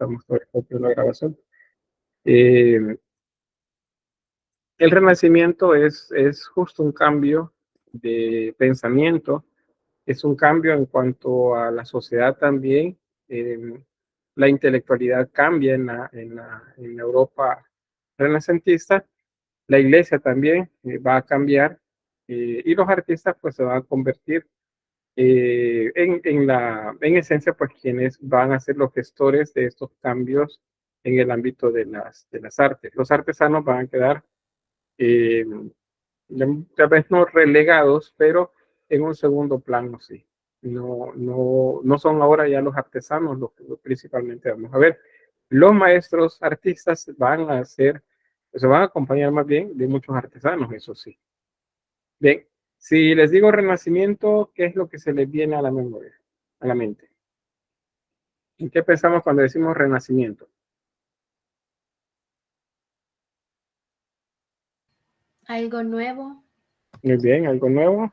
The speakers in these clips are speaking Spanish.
estamos todo el tiempo en la grabación. El Renacimiento es justo un cambio de pensamiento, es un cambio en cuanto a la sociedad también. La intelectualidad cambia en la Europa renacentista, la iglesia también va a cambiar, y los artistas pues se van a convertir en esencia, pues quienes van a ser los gestores de estos cambios en el ámbito de las artes. Los artesanos van a quedar, eh, tal vez no relegados, pero en un segundo plano, sí. No son ahora ya los artesanos los que principalmente vamos a ver. Los maestros artistas van a ser, se van a acompañar más bien de muchos artesanos, eso sí. Bien, si les digo Renacimiento, ¿qué es lo que se les viene a la memoria, a la mente? ¿En qué pensamos cuando decimos Renacimiento? Algo nuevo. Muy bien, algo nuevo.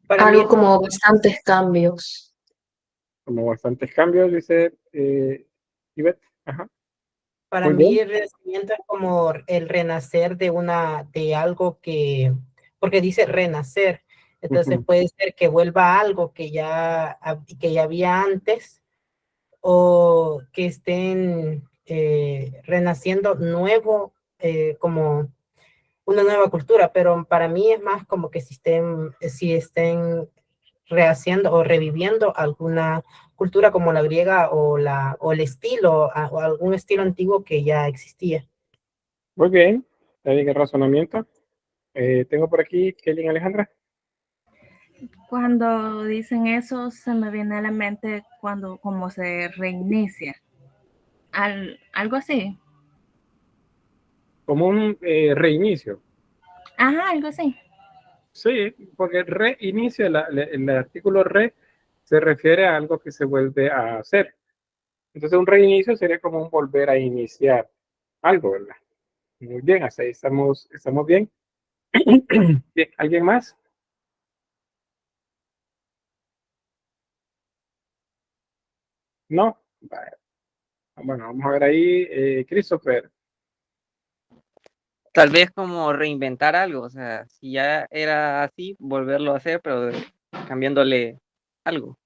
Para Algo mí, como bastantes cambios. Como bastantes cambios, dice Ivette. Ajá, para muy mí bien. el renacimiento es como el renacer de algo porque dice renacer, entonces Ujú. puede ser que vuelva a algo que ya había antes, o que estén renaciendo nuevo, como una nueva cultura, pero para mí es más como que si estén rehaciendo o reviviendo alguna cultura como la griega o el estilo, o algún estilo antiguo que ya existía. Muy bien, está bien el razonamiento. Tengo por aquí Kelly Alejandra. Cuando dicen eso, se me viene a la mente cuando como se reinicia. Algo así. Como un reinicio. Ajá, algo así. Sí, porque reinicio, el artículo re se refiere a algo que se vuelve a hacer. Entonces un reinicio sería como un volver a iniciar algo, ¿verdad? Muy bien, hasta ahí estamos bien. Bien, ¿alguien más? No. Vale. Bueno, vamos a ver ahí, Christopher. Tal vez como reinventar algo, o sea, si ya era así, volverlo a hacer, pero cambiándole algo.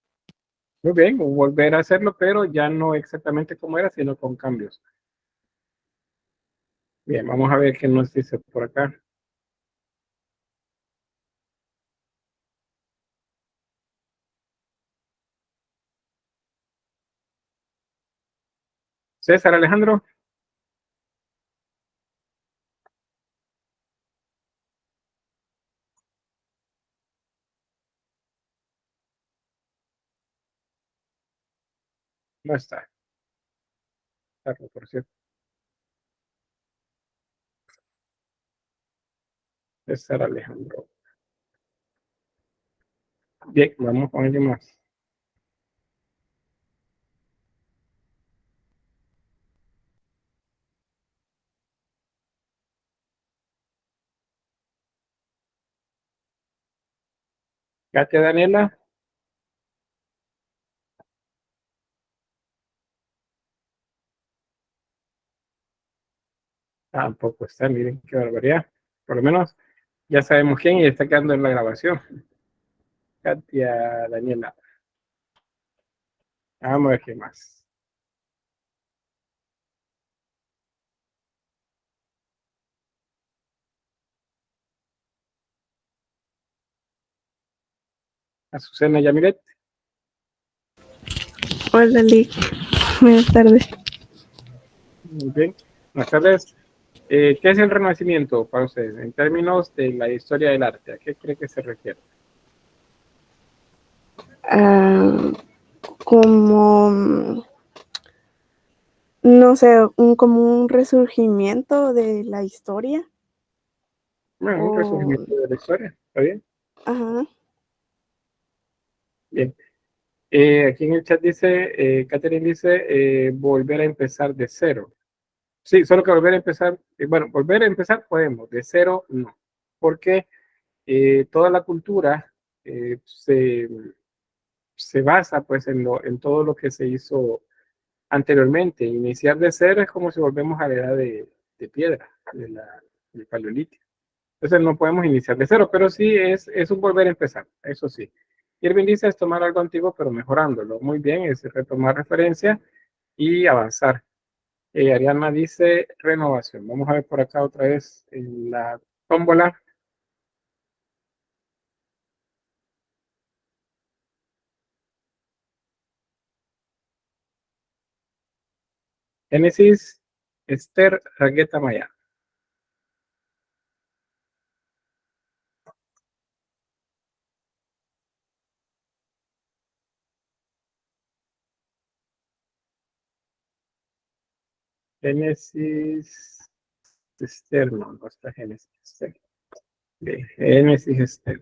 Muy bien, volver a hacerlo, pero ya no exactamente como era, sino con cambios. Bien, vamos a ver qué nos dice por acá. César Alejandro. No está. Carlos, por cierto. César Alejandro. Bien, vamos con alguien más. Katia Daniela. Tampoco está, miren qué barbaridad. Por lo menos ya sabemos quién y está quedando en la grabación. Katia Daniela. Vamos a ver qué más. Azucena Yamilet. Hola, Lick. Buenas tardes. Muy bien. Buenas tardes. ¿Qué es el Renacimiento para ustedes en términos de la historia del arte? ¿A qué cree que se refiere? Como, no sé, como un resurgimiento de la historia. Bueno, un resurgimiento de la historia. ¿Está bien? Ajá. Bien. Aquí en el chat dice, Catherine dice, volver a empezar de cero. Sí, solo que volver a empezar, bueno, volver a empezar podemos, de cero no, porque toda la cultura se se basa pues en todo lo que se hizo anteriormente. Iniciar de cero es como si volvemos a la edad de piedra, del paleolítico. Entonces no podemos iniciar de cero, pero sí es un volver a empezar, eso sí. Irving dice es tomar algo antiguo pero mejorándolo. Muy bien, es retomar referencia y avanzar. Ariana dice renovación. Vamos a ver por acá otra vez en la tómbola. Génesis, Esther, Ragueta Maya. Génesis, Esther, no está Génesis, Esther. Bien, Génesis, Esther.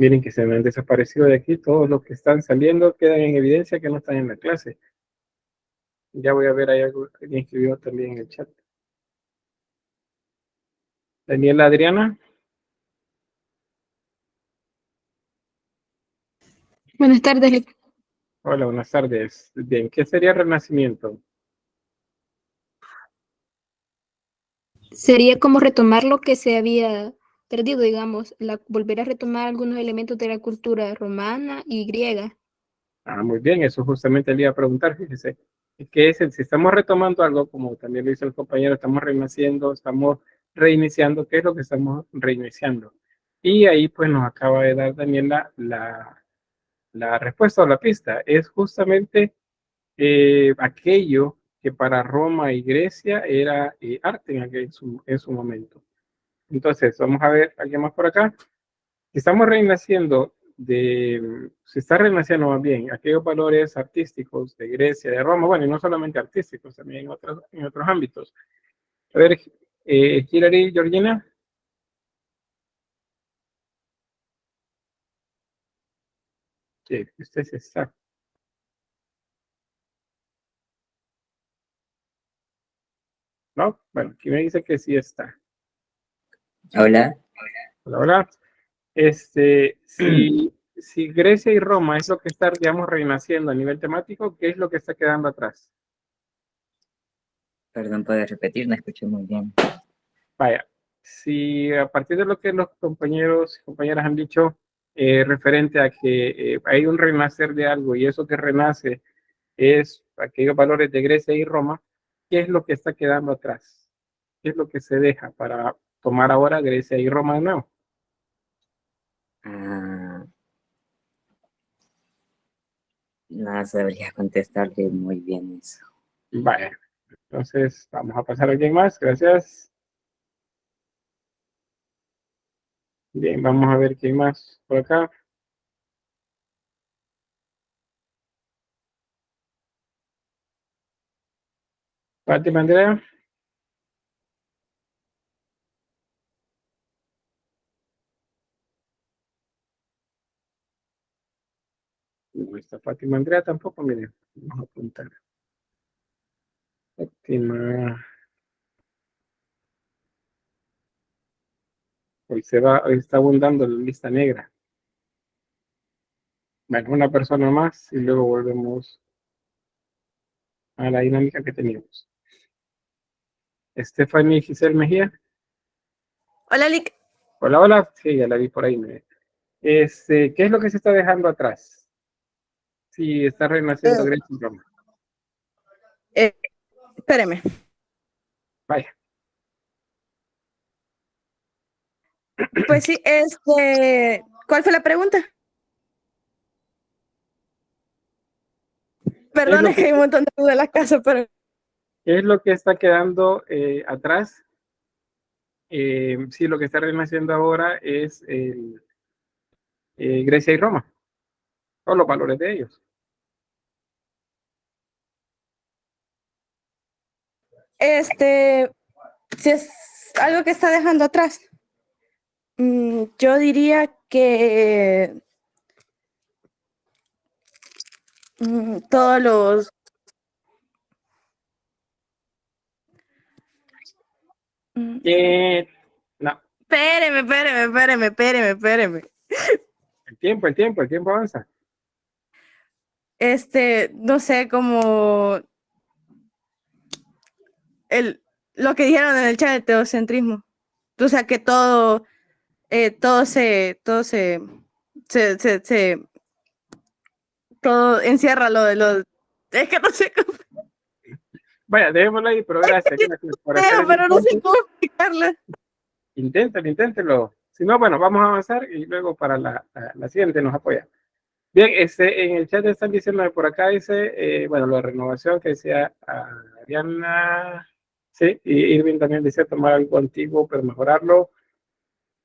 Miren que se me han desaparecido de aquí, todos los que están saliendo quedan en evidencia que no están en la clase. Ya voy a ver, hay algo que alguien escribió también en el chat. Daniela Adriana. Buenas tardes. Hola, buenas tardes. Bien, ¿qué sería renacimiento? Sería como retomar lo que se había perdido, digamos, volver a retomar algunos elementos de la cultura romana y griega. Ah, muy bien, eso justamente le iba a preguntar, fíjese. ¿Qué es si estamos retomando algo, como también lo dice el compañero, estamos renaciendo, estamos reiniciando, ¿qué es lo que estamos reiniciando? Y ahí pues nos acaba de dar Daniela la respuesta o la pista. Es justamente aquello que para Roma y Grecia era arte en su momento. Entonces, vamos a ver, ¿alguien más por acá? Estamos renaciendo se está renaciendo más bien aquellos valores artísticos de Grecia, de Roma, bueno, y no solamente artísticos, también en otros ámbitos. A ver, Hilary, Georgina. Sí, usted sí está. ¿No? Bueno, aquí me dice que sí está. Hola. Hola, hola. Si Grecia y Roma es lo que está, digamos, renaciendo a nivel temático, ¿qué es lo que está quedando atrás? Perdón, ¿puedes repetir? No escuché muy bien. Vaya, si a partir de lo que los compañeros y compañeras han dicho referente a que hay un renacer de algo y eso que renace es aquellos valores de Grecia y Roma, ¿qué es lo que está quedando atrás? ¿Qué es lo que se deja para tomar ahora Grecia y Roma de nuevo? No sabría contestarle muy bien eso. Vaya, entonces vamos a pasar a alguien más, gracias. Bien, vamos a ver quién más por acá. Fátima Andrea. No está Fátima Andrea tampoco, miren, vamos a apuntar. Fátima. Hoy está abundando la lista negra. Bueno, una persona más y luego volvemos a la dinámica que teníamos. Stephanie Giselle Mejía. Hola, Lick. Hola, hola. Sí, ya la vi por ahí. ¿Qué es lo que se está dejando atrás? Sí, está renaciendo Grecia y Roma. Espéreme. Vaya. Pues sí, ¿cuál fue la pregunta? Perdón, es que hay un montón de dudas en la casa, pero... ¿Qué es lo que está quedando atrás? Sí, lo que está renaciendo ahora es Grecia y Roma. O los valores de ellos. Si es algo que está dejando atrás, yo diría que todos los... No, Espéreme. El tiempo avanza. No sé, como lo que dijeron en el chat de teocentrismo. O sea, que todo todo encierra lo de los... Es que no sé cómo, Vaya, dejémoslo ahí, pero gracias por hacer el pero no sé intento. cómo explicarlo. Inténtelo. Si no, bueno, vamos a avanzar y luego para la siguiente nos apoya. Bien, en el chat están diciendo de por acá, dice, bueno, la renovación que decía Ariana, sí, y Irving también dice tomar algo antiguo pero mejorarlo.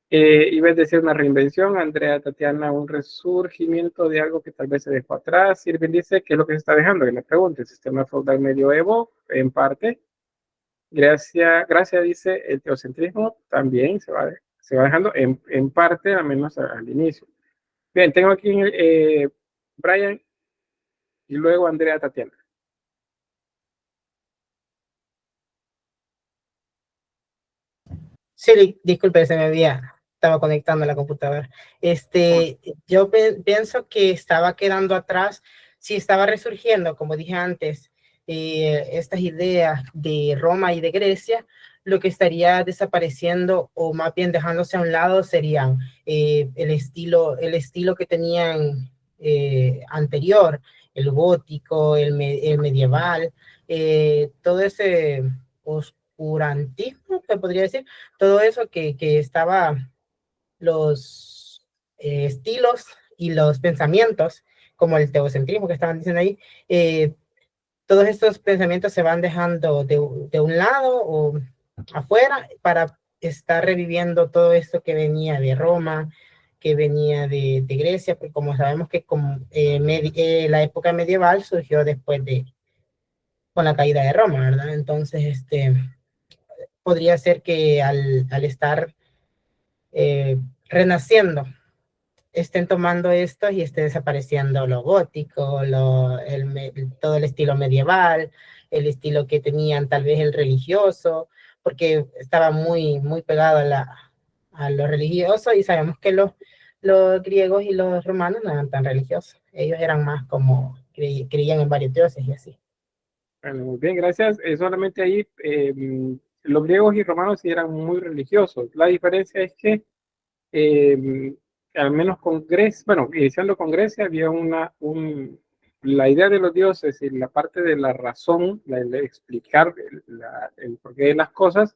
Iba decir una reinvención, Andrea, Tatiana, un resurgimiento de algo que tal vez se dejó atrás. Irving dice, ¿qué es lo que se está dejando? Que le pregunte, el sistema feudal medioevo, en parte. Gracias dice, el teocentrismo también se va dejando en parte, al menos al inicio. Bien, tengo aquí Brian y luego Andrea, Tatiana. Sí, disculpe, estaba conectando a la computadora. Yo pienso que estaba quedando atrás, sí estaba resurgiendo, como dije antes, estas ideas de Roma y de Grecia, lo que estaría desapareciendo o más bien dejándose a un lado serían el estilo que tenían anterior, el gótico, el medieval, todo ese oscurantismo, se podría decir, todo eso que estaba, los estilos y los pensamientos, como el teocentrismo que estaban diciendo ahí, todos estos pensamientos se van dejando de un lado o afuera para estar reviviendo todo esto que venía de Roma, que venía de Grecia, porque como sabemos que la época medieval surgió después con la caída de Roma, ¿verdad? Entonces, podría ser que al estar renaciendo, estén tomando esto y esté desapareciendo lo gótico, todo el estilo medieval, el estilo que tenían tal vez el religioso, porque estaba muy, muy pegado a lo religioso, y sabemos que los griegos y los romanos no eran tan religiosos. Ellos eran más como creían en varios dioses y así. Bueno, muy bien, gracias. Solamente ahí, los griegos y romanos sí eran muy religiosos. La diferencia es que, al menos con Grecia, bueno, iniciando con Grecia, había la idea de los dioses y la parte de la razón, de explicar el porqué de las cosas,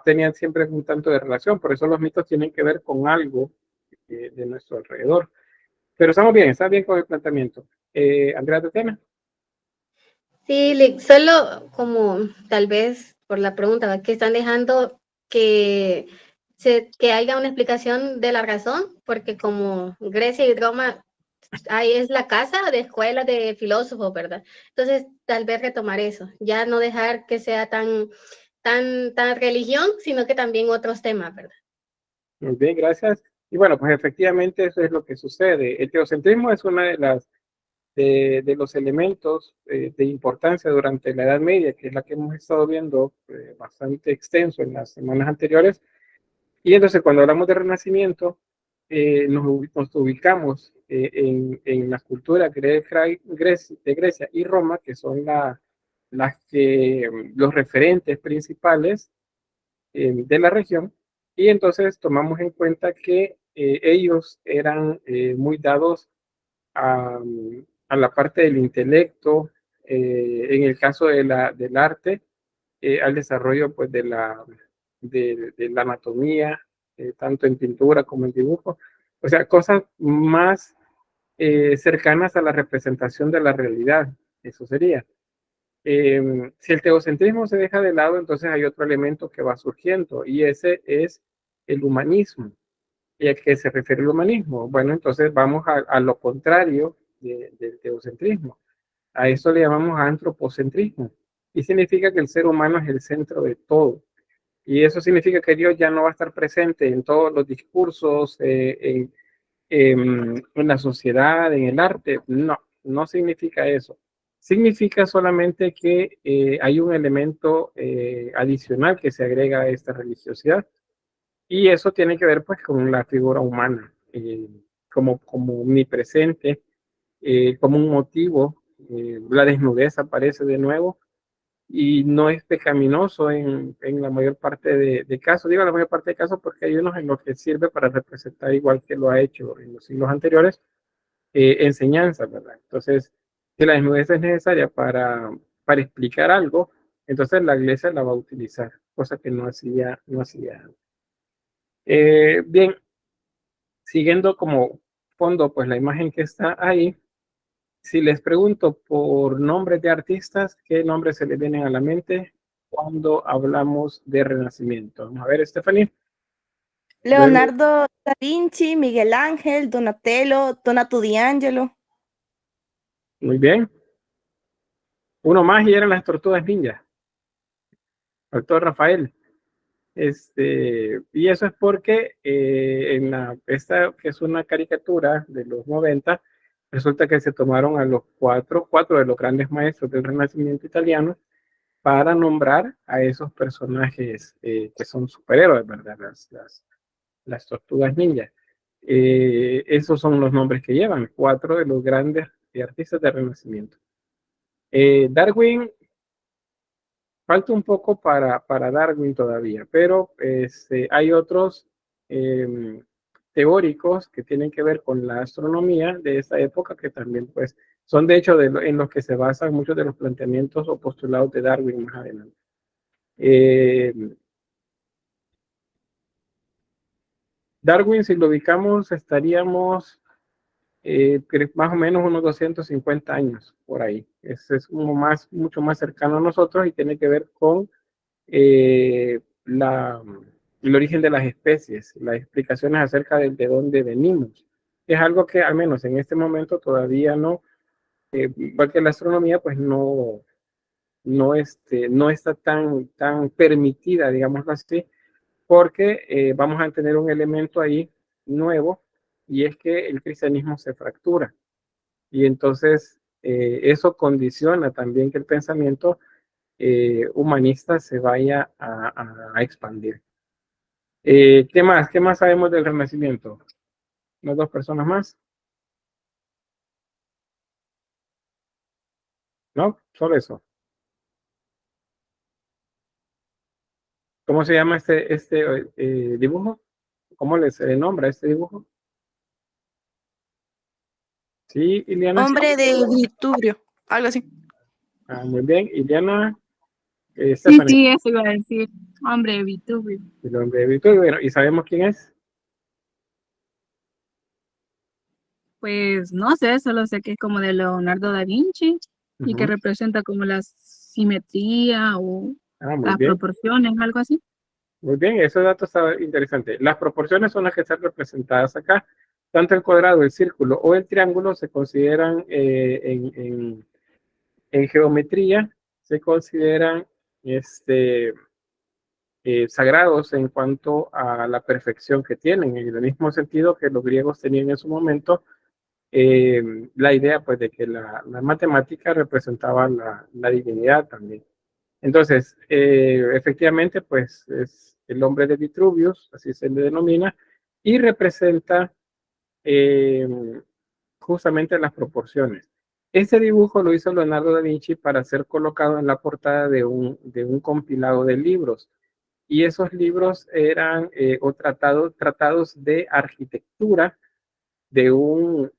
tenían siempre un tanto de relación. Por eso los mitos tienen que ver con algo de nuestro alrededor. Pero está bien con el planteamiento. Andrea, Tatiana. Sí, solo como tal vez por la pregunta, ¿verdad? Que están dejando que haya una explicación de la razón, porque como Grecia y Roma, ahí es la casa de escuelas de filósofos, ¿verdad? Entonces, tal vez retomar eso, ya no dejar que sea tan religión, sino que también otros temas, ¿verdad? Muy bien, gracias. Y bueno, pues efectivamente eso es lo que sucede. El teocentrismo es una de los elementos de importancia durante la Edad Media, que es la que hemos estado viendo bastante extenso en las semanas anteriores. Y entonces cuando hablamos de Renacimiento, nos ubicamos en la cultura de Grecia y Roma, que son los referentes principales de la región, y entonces tomamos en cuenta que ellos eran muy dados a la parte del intelecto, en el caso del arte, al desarrollo pues, de la anatomía, tanto en pintura como en dibujo, o sea, cosas más cercanas a la representación de la realidad, eso sería. Si el teocentrismo se deja de lado, entonces hay otro elemento que va surgiendo, y ese es el humanismo. ¿Y a qué se refiere el humanismo? Bueno, entonces vamos a lo contrario del teocentrismo. A eso le llamamos antropocentrismo. Y significa que el ser humano es el centro de todo. Y eso significa que Dios ya no va a estar presente en todos los discursos, en la sociedad, en el arte. No, no significa eso. Significa solamente que hay un elemento adicional que se agrega a esta religiosidad. Y eso tiene que ver pues con la figura humana, como omnipresente, como un motivo. La desnudez aparece de nuevo y no es pecaminoso en la mayor parte de casos. Digo la mayor parte de casos porque hay unos en los que sirve para representar, igual que lo ha hecho en los siglos anteriores, enseñanza, ¿verdad? Entonces, si la desnudez es necesaria para explicar algo, entonces la iglesia la va a utilizar, cosa que no hacía antes. Bien, siguiendo como fondo, pues la imagen que está ahí, si les pregunto por nombres de artistas, ¿qué nombres se les vienen a la mente cuando hablamos de Renacimiento? Vamos a ver, Stephanie. Leonardo da Vinci, Miguel Ángel, Donatello, Donato Di Angelo. Muy bien. Uno más y eran las tortugas ninja. Faltó Rafael. Y eso es porque esta que es una caricatura de los 90, resulta que se tomaron a los cuatro de los grandes maestros del Renacimiento italiano para nombrar a esos personajes que son superhéroes, ¿verdad? Las tortugas ninja. Esos son los nombres que llevan, 4 de los grandes artistas del Renacimiento. Darwin, falta un poco para Darwin todavía, pero hay otros teóricos que tienen que ver con la astronomía de esta época que también pues son de hecho en los que se basan muchos de los planteamientos o postulados de Darwin más adelante. Darwin, si lo ubicamos, estaríamos más o menos unos 250 años por ahí. Es mucho más cercano a nosotros y tiene que ver con el origen de las especies, las explicaciones acerca de dónde venimos. Es algo que al menos en este momento todavía no, igual que la astronomía, pues no está tan permitida, digámoslo así, porque vamos a tener un elemento ahí nuevo, y es que el cristianismo se fractura. Y entonces eso condiciona también que el pensamiento humanista se vaya a expandir. ¿Qué más? ¿Qué más sabemos del Renacimiento? ¿Unas 2 personas más? ¿No? Solo eso. ¿Cómo se llama este dibujo? ¿Cómo se le nombra este dibujo? Sí, Iliana. Hombre de Vitubio, algo así. Muy bien. Iliana. Sí, Stephanie. sí, eso iba a decir. Hombre, Vitubio. El hombre de Vitubio. Bueno, ¿y sabemos quién es? Pues no sé, solo sé que es como de Leonardo da Vinci y que Ujú. representa como la simetría o Muy las bien. proporciones, algo así. Muy bien, ese dato está interesante. Las proporciones son las que están representadas acá. Tanto el cuadrado, el círculo o el triángulo se consideran en geometría, se consideran sagrados en cuanto a la perfección que tienen, en el mismo sentido que los griegos tenían en su momento la idea pues de que la matemática representaba la divinidad también. Entonces, efectivamente, pues es el hombre de Vitruvius, así se le denomina, y representa justamente las proporciones. Este dibujo lo hizo Leonardo da Vinci para ser colocado en la portada de un compilado de libros. Y esos libros eran tratados de arquitectura de un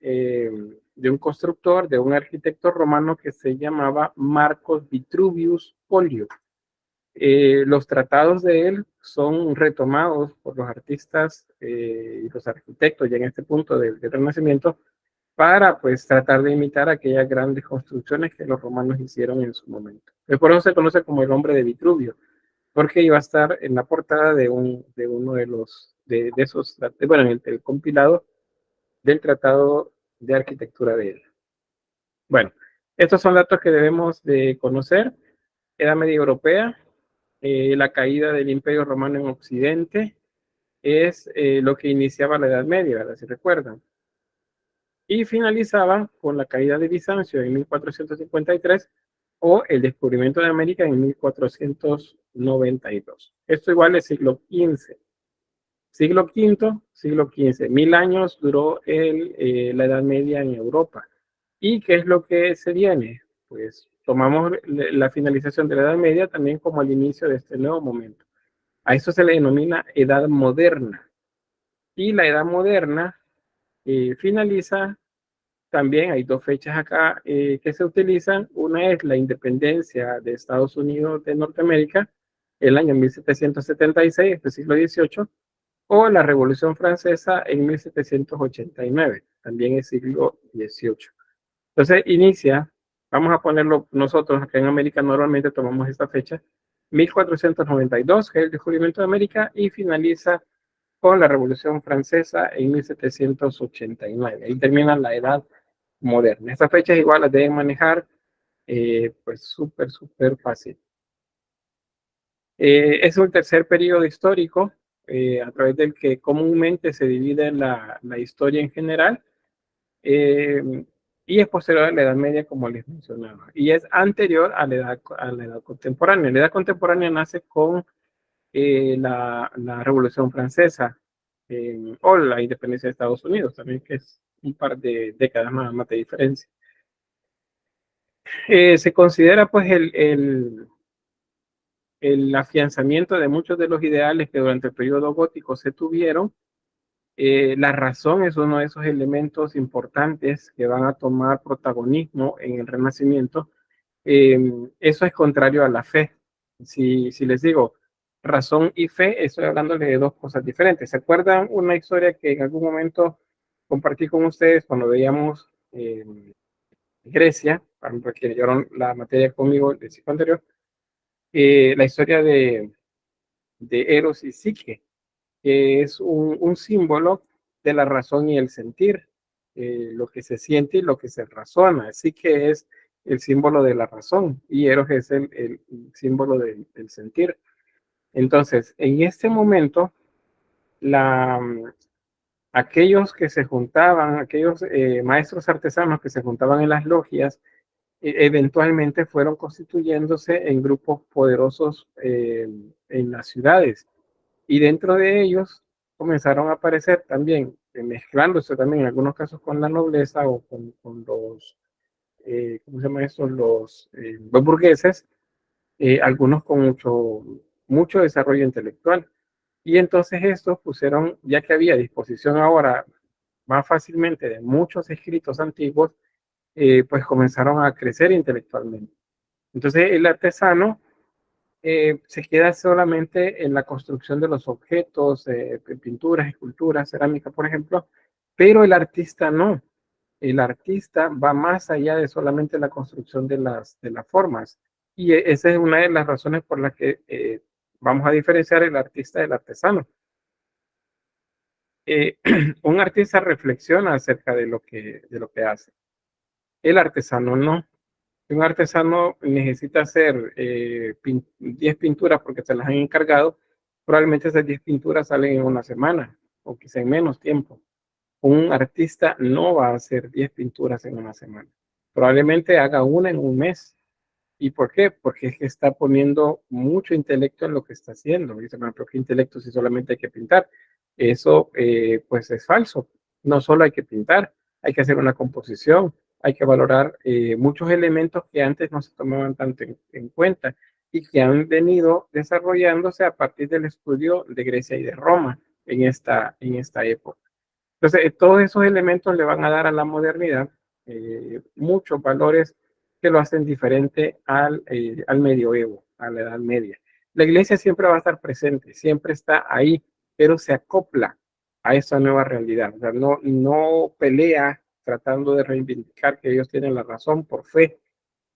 constructor, de un arquitecto romano que se llamaba Marcos Vitruvius Polio. Los tratados de él son retomados por los artistas y los arquitectos ya en este punto del Renacimiento para pues tratar de imitar aquellas grandes construcciones que los romanos hicieron en su momento. Por eso se conoce como el hombre de Vitruvio, porque iba a estar en la portada de uno de esos, bueno, en el compilado del tratado de arquitectura de él. Bueno, estos son datos que debemos de conocer. Edad Media Europea, la caída del Imperio Romano en Occidente, es lo que iniciaba la Edad Media, ¿verdad? Si recuerdan. Y finalizaba con la caída de Bizancio en 1453 o el descubrimiento de América en 1492. Esto igual es siglo XV. Siglo V, siglo XV, 1000 años duró la Edad Media en Europa. ¿Y qué es lo que se viene? Pues tomamos la finalización de la Edad Media también como el inicio de este nuevo momento. A eso se le denomina Edad Moderna. Y la Edad Moderna finaliza también, hay dos fechas acá que se utilizan. Una es la independencia de Estados Unidos de Norteamérica, el año 1776, del siglo XVIII, o la Revolución Francesa en 1789, también es siglo XVIII. Entonces inicia, vamos a ponerlo nosotros acá en América, normalmente tomamos esta fecha, 1492, que es el descubrimiento de América, y finaliza con la Revolución Francesa en 1789. Ahí termina la Edad Moderna. Estas fechas igual las deben manejar, pues súper fácil. Es un tercer periodo histórico a través del que comúnmente se divide la historia en general, y es posterior a la Edad Media, como les mencionaba, y es anterior a la edad contemporánea. La Edad Contemporánea nace con la Revolución Francesa o la independencia de Estados Unidos, también, que es un par de décadas más de diferencia. Se considera pues el afianzamiento de muchos de los ideales que durante el periodo gótico se tuvieron. La razón es uno de esos elementos importantes que van a tomar protagonismo en el Renacimiento. Eso es contrario a la fe. Si les digo razón y fe, estoy hablando de dos cosas diferentes. ¿Se acuerdan una historia que en algún momento compartí con ustedes cuando veíamos Grecia, para los que llevaron la materia conmigo del ciclo anterior? La historia de Eros y Psique, que es un símbolo de la razón y el sentir, lo que se siente y lo que se razona. Así que es el símbolo de la razón y Eros es el símbolo del sentir. Entonces, en este momento, aquellos que se juntaban, aquellos maestros artesanos que se juntaban en las logias, eventualmente fueron constituyéndose en grupos poderosos en las ciudades. Y dentro de ellos comenzaron a aparecer también, mezclándose también en algunos casos con la nobleza o con los, ¿cómo se llama eso? Los burgueses, algunos con mucho desarrollo intelectual. Y entonces estos pusieron, ya que había disposición ahora más fácilmente de muchos escritos antiguos, pues comenzaron a crecer intelectualmente. Entonces el artesano se queda solamente en la construcción de los objetos, pinturas, esculturas, cerámica, por ejemplo, pero el artista no. El artista va más allá de solamente la construcción de las formas. Y esa es una de las razones por las que vamos a diferenciar el artista del artesano. Un artista reflexiona acerca de lo que hace. El artesano no. Un artesano necesita hacer 10 pinturas porque se las han encargado, probablemente esas 10 pinturas salen en una semana o quizá en menos tiempo. Un artista no va a hacer 10 pinturas en una semana. Probablemente haga una en un mes. ¿Y por qué? Porque es que está poniendo mucho intelecto en lo que está haciendo. Dice, bueno, pero ¿qué intelecto si solamente hay que pintar? Eso pues es falso. No solo hay que pintar, hay que hacer una composición, hay que valorar muchos elementos que antes no se tomaban tanto en cuenta y que han venido desarrollándose a partir del estudio de Grecia y de Roma en esta época. Entonces, todos esos elementos le van a dar a la modernidad muchos valores que lo hacen diferente al medioevo, a la Edad Media. La iglesia siempre va a estar presente, siempre está ahí, pero se acopla a esa nueva realidad. O sea, no pelea tratando de reivindicar que ellos tienen la razón por fe,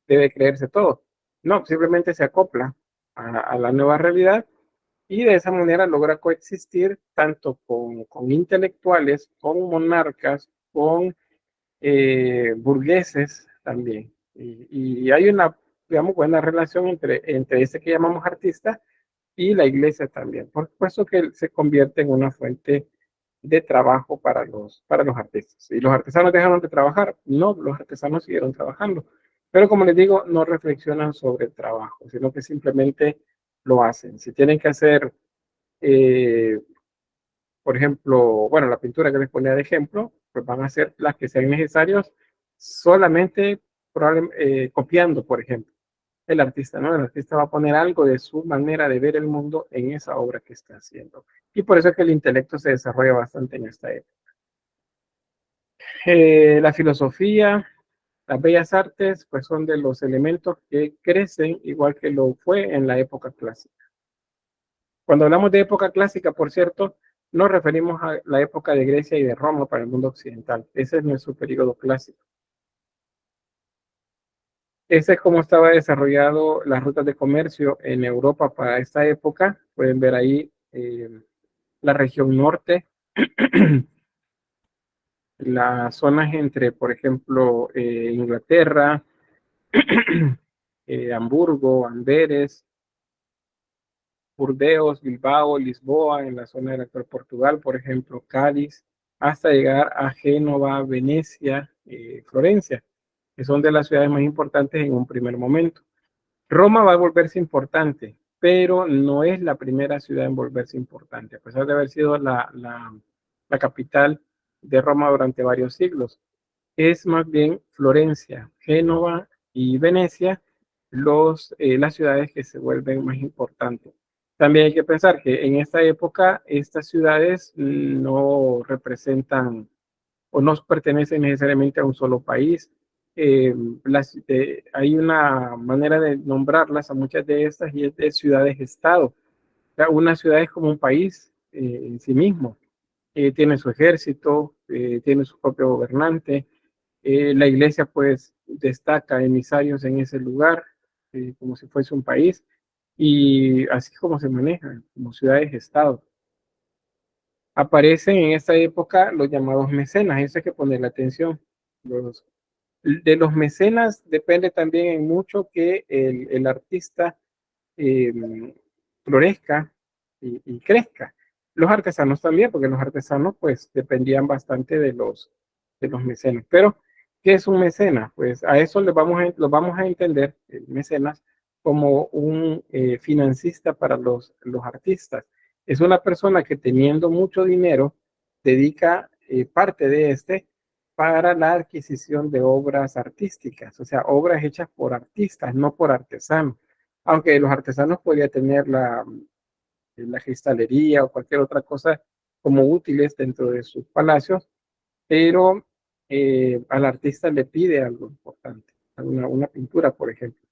debe creerse todo. No, simplemente se acopla a la nueva realidad y de esa manera logra coexistir tanto con intelectuales, con monarcas, con burgueses también. Y hay una, digamos, buena relación entre ese que llamamos artista y la iglesia también. Por supuesto que se convierte en una fuente de trabajo para los artistas. ¿Y los artesanos dejaron de trabajar? No, los artesanos siguieron trabajando. Pero como les digo, no reflexionan sobre el trabajo, sino que simplemente lo hacen. Si tienen que hacer por ejemplo, bueno, la pintura que les ponía de ejemplo, pues van a ser las que sean necesarios solamente copiando, por ejemplo, el artista, ¿no? El artista va a poner algo de su manera de ver el mundo en esa obra que está haciendo. Y por eso es que el intelecto se desarrolla bastante en esta época. La filosofía, las bellas artes, pues son de los elementos que crecen igual que lo fue en la época clásica. Cuando hablamos de época clásica, por cierto, nos referimos a la época de Grecia y de Roma para el mundo occidental. Ese es nuestro periodo clásico. Ese es cómo estaba desarrollado las rutas de comercio en Europa para esta época. Pueden ver ahí la región norte, las zonas entre, por ejemplo, Inglaterra, Hamburgo, Amberes, Burdeos, Bilbao, Lisboa, en la zona del actual Portugal, por ejemplo, Cádiz, hasta llegar a Génova, Venecia, Florencia, que son de las ciudades más importantes en un primer momento. Roma va a volverse importante, pero no es la primera ciudad en volverse importante, a pesar de haber sido la capital de Roma durante varios siglos. Es más bien Florencia, Génova y Venecia las ciudades que se vuelven más importantes. También hay que pensar que en esta época estas ciudades no representan o no pertenecen necesariamente a un solo país. Hay una manera de nombrarlas a muchas de estas y es de ciudades-estado. O sea, una ciudad es como un país en sí mismo. Tiene su ejército, tiene su propio gobernante. La iglesia pues destaca emisarios en ese lugar, como si fuese un país. Y así como se manejan, como ciudades-estado. Aparecen en esta época los llamados mecenas, eso hay que ponerle atención. De los mecenas depende también en mucho que el artista florezca y crezca. Los artesanos también, porque los artesanos pues dependían bastante de los mecenas. Pero, ¿qué es un mecenas? Pues a eso lo vamos a entender, el mecenas, como un financista para los artistas. Es una persona que teniendo mucho dinero, dedica parte de este para la adquisición de obras artísticas, o sea, obras hechas por artistas, no por artesanos. Aunque los artesanos podían tener la cristalería o cualquier otra cosa como útiles dentro de sus palacios, pero al artista le pide algo importante, una pintura, por ejemplo.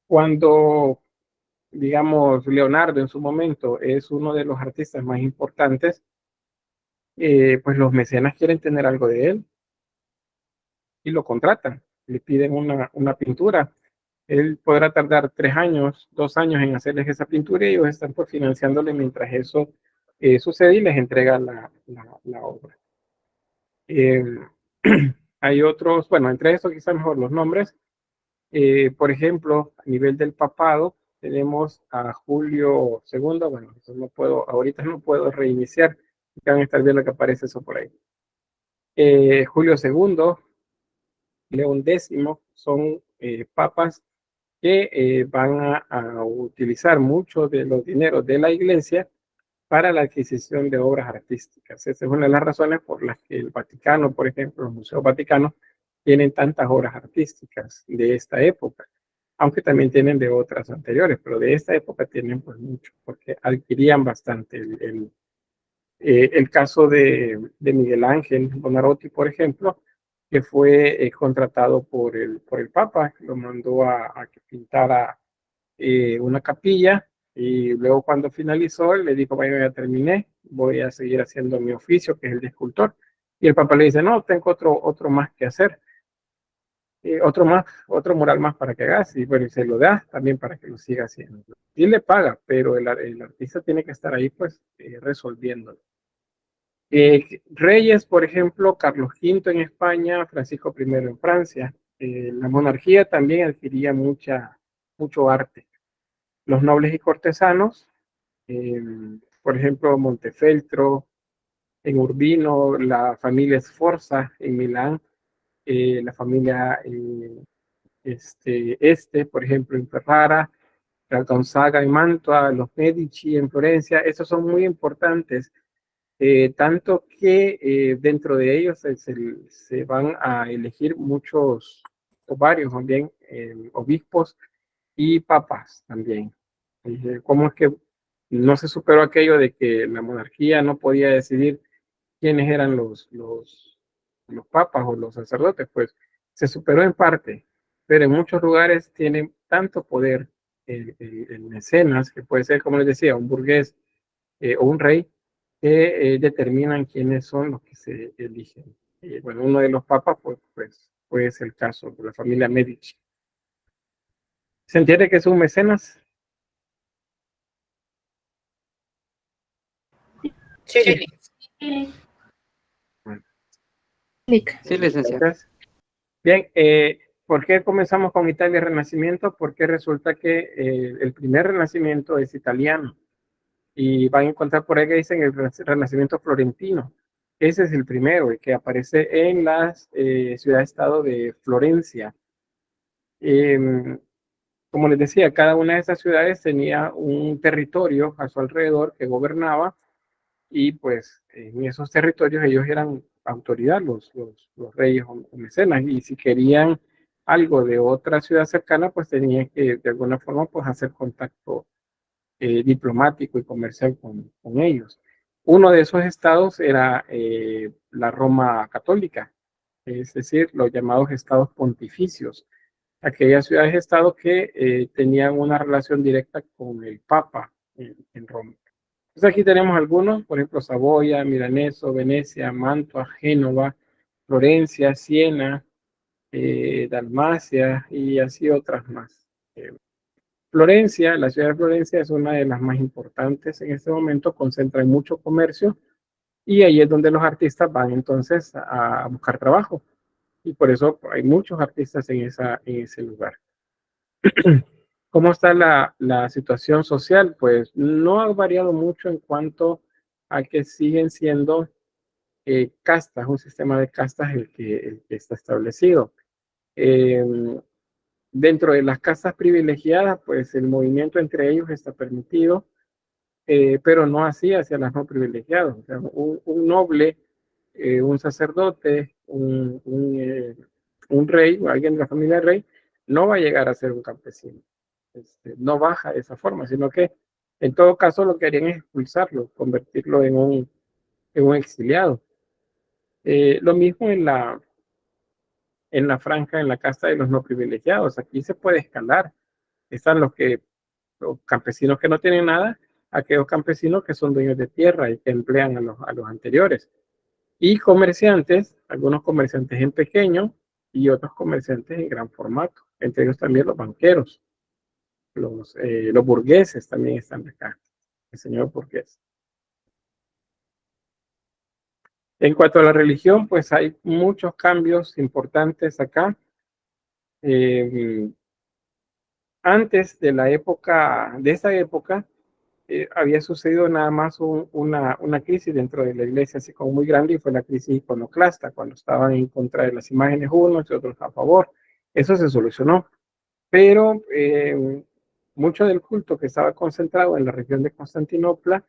Cuando, digamos, Leonardo en su momento es uno de los artistas más importantes, pues los mecenas quieren tener algo de él y lo contratan, le piden una pintura. Él podrá tardar 3 años, 2 años en hacerles esa pintura y ellos están pues financiándole mientras eso sucede y les entrega la obra. Hay otros, bueno, entre esos quizás mejor los nombres. Por ejemplo, a nivel del papado, tenemos a Julio II, bueno, eso no puedo, ahorita no puedo reiniciar, van a estar viendo que aparece eso por ahí. Julio II, León X, son papas que van a utilizar mucho de los dineros de la iglesia para la adquisición de obras artísticas. Esa es una de las razones por las que el Vaticano, por ejemplo, los museos vaticanos, tienen tantas obras artísticas de esta época, aunque también tienen de otras anteriores, pero de esta época tienen pues mucho, porque adquirían bastante. El caso de Miguel Ángel Buonarroti, por ejemplo, que fue contratado por el Papa, lo mandó a que pintara una capilla, y luego cuando finalizó le dijo, vaya, ya terminé, voy a seguir haciendo mi oficio, que es el de escultor. Y el Papa le dice, no, tengo otro más que hacer, otro mural más para que hagas, y bueno, y se lo da también para que lo siga haciendo. Y le paga, pero el artista tiene que estar ahí pues resolviéndolo. Reyes, por ejemplo, Carlos V en España, Francisco I en Francia. La monarquía también adquiría mucho arte. Los nobles y cortesanos, por ejemplo, Montefeltro, en Urbino, la familia Sforza en Milán, la familia por ejemplo, en Ferrara, Gonzaga en Mantua, los Medici en Florencia, esos son muy importantes, tanto que dentro de ellos se van a elegir muchos, o varios también, obispos y papas también. ¿Cómo es que no se superó aquello de que la monarquía no podía decidir quiénes eran los papas o los sacerdotes? Pues se superó en parte, pero en muchos lugares tienen tanto poder el mecenas, que puede ser, como les decía, un burgués o un rey, que determinan quiénes son los que se eligen. Bueno, uno de los papas pues el caso de la familia Medici. ¿Se entiende que es un mecenas? Sí. Sí, licenciado. Gracias. Bien, ¿por qué comenzamos con Italia Renacimiento? Porque resulta que el primer Renacimiento es italiano. Y van a encontrar por ahí que dicen el Renacimiento florentino. Ese es el primero, el que aparece en las ciudad-estado de Florencia. Como les decía, cada una de esas ciudades tenía un territorio a su alrededor que gobernaba, y pues en esos territorios ellos eran autoridad, los reyes o mecenas, y si querían algo de otra ciudad cercana, pues tenían que de alguna forma pues hacer contacto diplomático y comercial con ellos. Uno de esos estados era la Roma católica, es decir, los llamados estados pontificios, aquellas ciudades-estado que tenían una relación directa con el Papa en Roma. Entonces aquí tenemos algunos, por ejemplo, Saboya, Milaneso, Venecia, Mantua, Génova, Florencia, Siena, Dalmacia y así otras más. Florencia, la ciudad de Florencia es una de las más importantes en este momento, concentra mucho comercio y ahí es donde los artistas van entonces a buscar trabajo. Y por eso hay muchos artistas en ese lugar. ¿Cómo está la situación social? Pues no ha variado mucho en cuanto a que siguen siendo castas, un sistema de castas el que está establecido. Dentro de las castas privilegiadas, pues el movimiento entre ellos está permitido, pero no así hacia las no privilegiadas. O sea, un noble, un sacerdote, un rey, o alguien de la familia rey, no va a llegar a ser un campesino. No baja de esa forma, sino que en todo caso lo que harían es expulsarlo, convertirlo en un exiliado. Lo mismo en la franja, en la casta de los no privilegiados. Aquí se puede escalar. Están los campesinos que no tienen nada, aquellos campesinos que son dueños de tierra y que emplean a los anteriores. Y comerciantes, algunos comerciantes en pequeño y otros comerciantes en gran formato. Entre ellos también los banqueros. Los burgueses también están acá. El señor burgués. En cuanto a la religión, pues hay muchos cambios importantes acá. Antes de esa época, había sucedido nada más una crisis dentro de la iglesia, así como muy grande, y fue la crisis iconoclasta, cuando estaban en contra de las imágenes unos y otros a favor. Eso se solucionó, pero mucho del culto que estaba concentrado en la región de Constantinopla,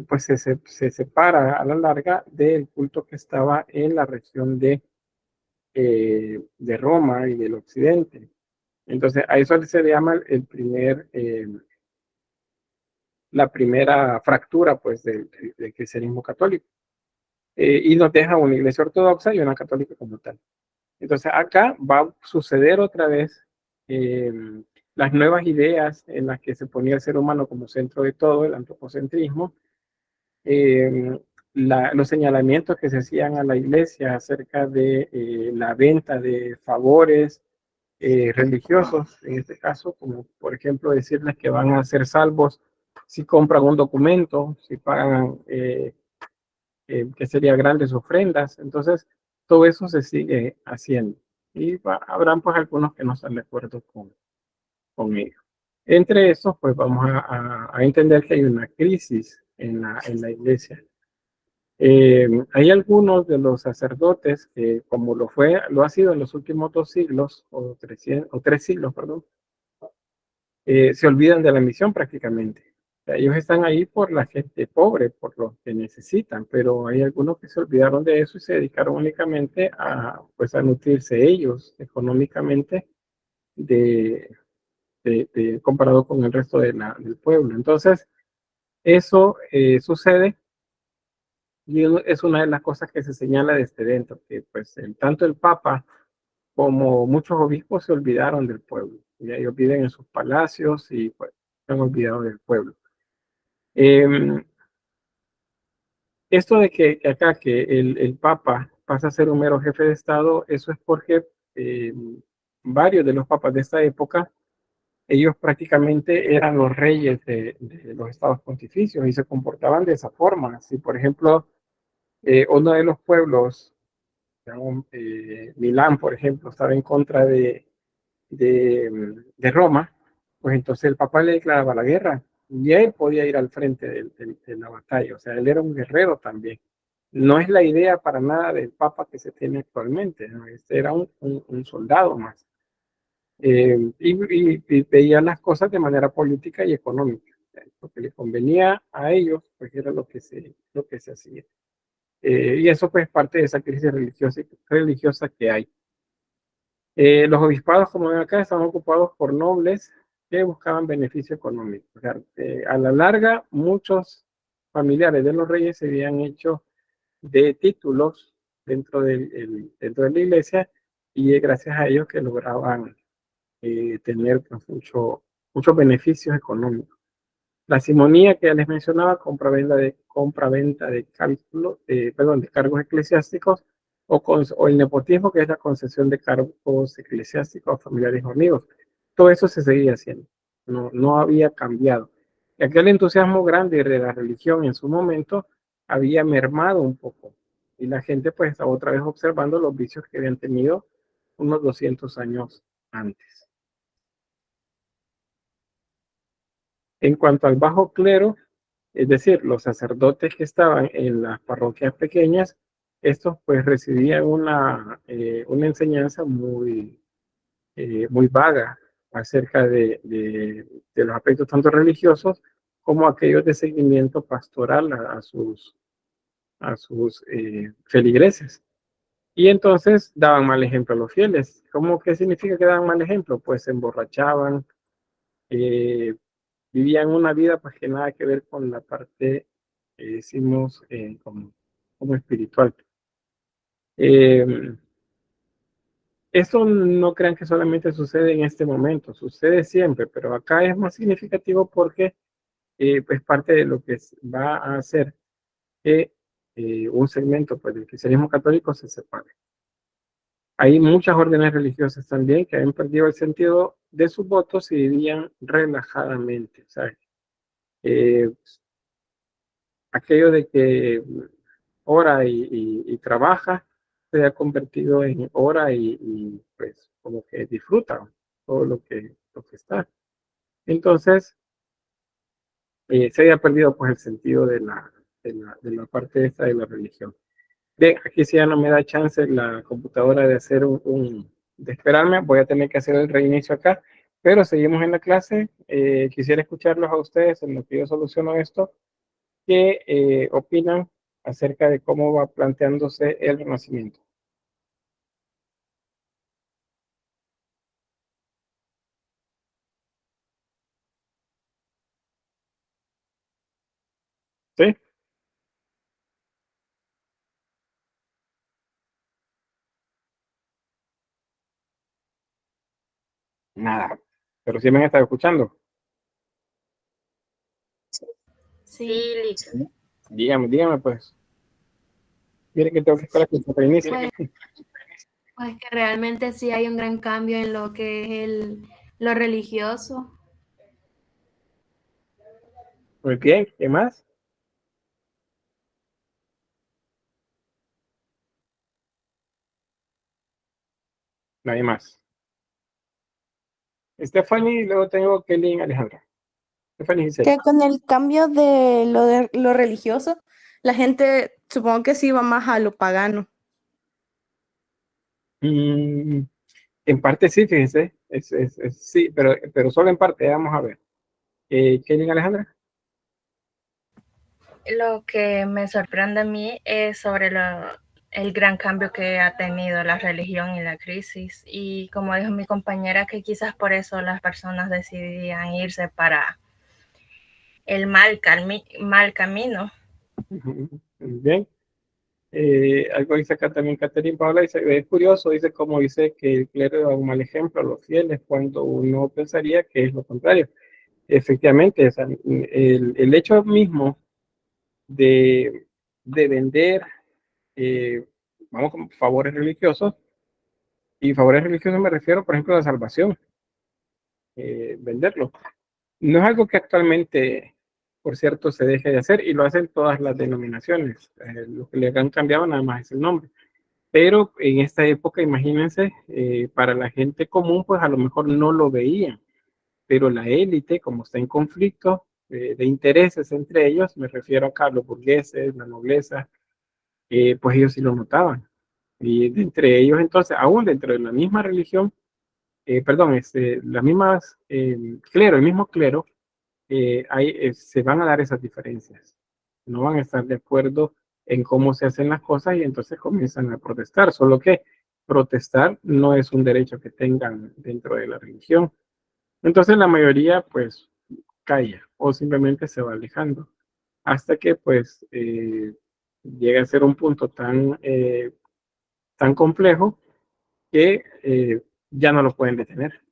pues se separa a la larga del culto que estaba en la región de Roma y del occidente. Entonces, a eso se le llama la primera fractura pues, del cristianismo católico. Y nos deja una iglesia ortodoxa y una católica como tal. Entonces, acá va a suceder otra vez las nuevas ideas en las que se ponía el ser humano como centro de todo, el antropocentrismo, los señalamientos que se hacían a la iglesia acerca de la venta de favores religiosos, en este caso, como por ejemplo decirles que van a ser salvos si compran un documento, si pagan, que serían grandes ofrendas. Entonces, todo eso se sigue haciendo. Y habrán pues algunos que no están de acuerdo con ello. Entre esos, pues vamos a entender que hay una crisis en la iglesia. Hay algunos de los sacerdotes que, como lo ha sido en los últimos 2 siglos, o 3 siglos, perdón, se olvidan de la misión prácticamente. O sea, ellos están ahí por la gente pobre, por los que necesitan, pero hay algunos que se olvidaron de eso y se dedicaron únicamente a, pues, a nutrirse ellos económicamente comparado con el resto del pueblo. Entonces, eso sucede y es una de las cosas que se señala desde dentro, que pues tanto el Papa como muchos obispos se olvidaron del pueblo. Y ellos viven en sus palacios y pues se han olvidado del pueblo. Esto de que acá que el Papa pasa a ser un mero jefe de Estado, eso es porque varios de los papas de esta época, ellos prácticamente eran los reyes de los estados pontificios y se comportaban de esa forma. Si, por ejemplo, uno de los pueblos, digamos, Milán, por ejemplo, estaba en contra de Roma, pues entonces el Papa le declaraba la guerra y él podía ir al frente de la batalla. O sea, él era un guerrero también. No es la idea para nada del Papa que se tiene actualmente, ¿no? Este era un soldado más. Y veía las cosas de manera política y económica. Lo que le convenía a ellos, pues era lo que se hacía. Y eso pues parte de esa crisis religiosa que hay. Los obispados, como ven acá, estaban ocupados por nobles que buscaban beneficio económico. O sea, a la larga, muchos familiares de los reyes se habían hecho de títulos dentro de la iglesia y es gracias a ellos que lograban tener pues, muchos beneficios económicos. La simonía que ya les mencionaba, compra-venta de cargos eclesiásticos, o el nepotismo, que es la concesión de cargos eclesiásticos a familiares o amigos. Todo eso se seguía haciendo, no había cambiado. Y aquel entusiasmo grande de la religión en su momento había mermado un poco, y la gente pues estaba otra vez observando los vicios que habían tenido unos 200 años antes. En cuanto al bajo clero, es decir, los sacerdotes que estaban en las parroquias pequeñas, estos pues recibían una enseñanza muy vaga acerca de los aspectos tanto religiosos como aquellos de seguimiento pastoral a sus feligreses. Y entonces daban mal ejemplo a los fieles. ¿Qué significa que daban mal ejemplo? Pues se emborrachaban, vivían una vida pues que nada que ver con la parte que decimos como espiritual. Esto no crean que solamente sucede en este momento, sucede siempre, pero acá es más significativo porque pues parte de lo que va a hacer que un segmento pues, del cristianismo católico se separe. Hay muchas órdenes religiosas también que han perdido el sentido de sus votos y vivían relajadamente. ¿Sabes? Aquello de que ora y trabaja se ha convertido en ora y pues como que disfruta todo lo que está. Entonces, se había perdido pues el sentido de la parte esta de la religión. Bien, aquí sí ya no me da chance la computadora de hacer de esperarme, voy a tener que hacer el reinicio acá, pero seguimos en la clase. Quisiera escucharlos a ustedes en lo que yo soluciono esto. ¿Qué opinan acerca de cómo va planteándose el Renacimiento? ¿Sí? Nada, pero sí me han estado escuchando. Sí, Lix. Dígame pues. Mire que tengo que esperar que se reinicie. Pues que realmente sí hay un gran cambio en lo que es lo religioso. Muy bien, ¿qué más? Nadie más. Stephanie y luego tengo Kelly y Alejandra. Stephanie y Que con el cambio de lo religioso, la gente supongo que sí va más a lo pagano. En parte sí, fíjense. Sí, pero solo en parte, vamos a ver. ¿Quién, Alejandra? Lo que me sorprende a mí es sobre el gran cambio que ha tenido la religión y la crisis. Y como dijo mi compañera, que quizás por eso las personas decidían irse para el mal camino. Muy bien. Algo dice acá también Catherine Paula, dice, es curioso, dice como dice que el clero da un mal ejemplo a los fieles cuando uno pensaría que es lo contrario. Efectivamente, o sea, el hecho mismo de vender, vamos, con favores religiosos, y favores religiosos me refiero, por ejemplo, a la salvación, venderlo. No es algo que actualmente, por cierto, se deje de hacer y lo hacen todas las denominaciones. Lo que le han cambiado nada más es el nombre. Pero en esta época, imagínense, para la gente común, pues a lo mejor no lo veían. Pero la élite, como está en conflicto de intereses entre ellos, me refiero acá a los burgueses, la nobleza, pues ellos sí lo notaban. Y de entre ellos, entonces, aún dentro de la misma religión, perdón, las mismas clero, el mismo clero, se van a dar esas diferencias. No van a estar de acuerdo en cómo se hacen las cosas y entonces comienzan a protestar. Solo que protestar no es un derecho que tengan dentro de la religión. Entonces la mayoría pues calla o simplemente se va alejando hasta que pues llega a ser un punto tan complejo que ya no lo pueden detener.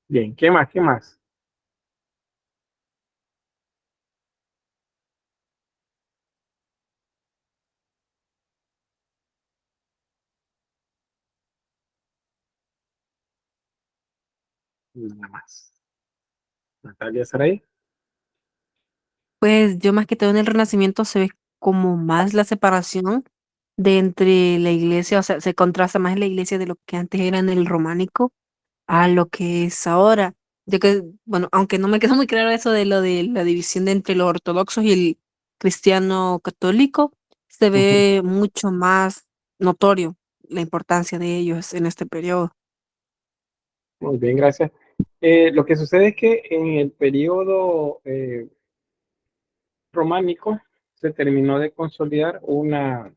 Bien, ¿qué más? ¿Qué más? Nada más. Natalia Saray. Pues yo más que todo en el Renacimiento se ve como más la separación de entre la iglesia, o sea, se contrasta más la iglesia de lo que antes era en el románico a lo que es ahora. Yo que, bueno, aunque no me quedó muy claro eso de lo de la división de entre los ortodoxos y el cristiano católico, se ve mucho más notorio la importancia de ellos en este periodo. Muy bien, gracias. Lo que sucede es que en el periodo románico se terminó de consolidar una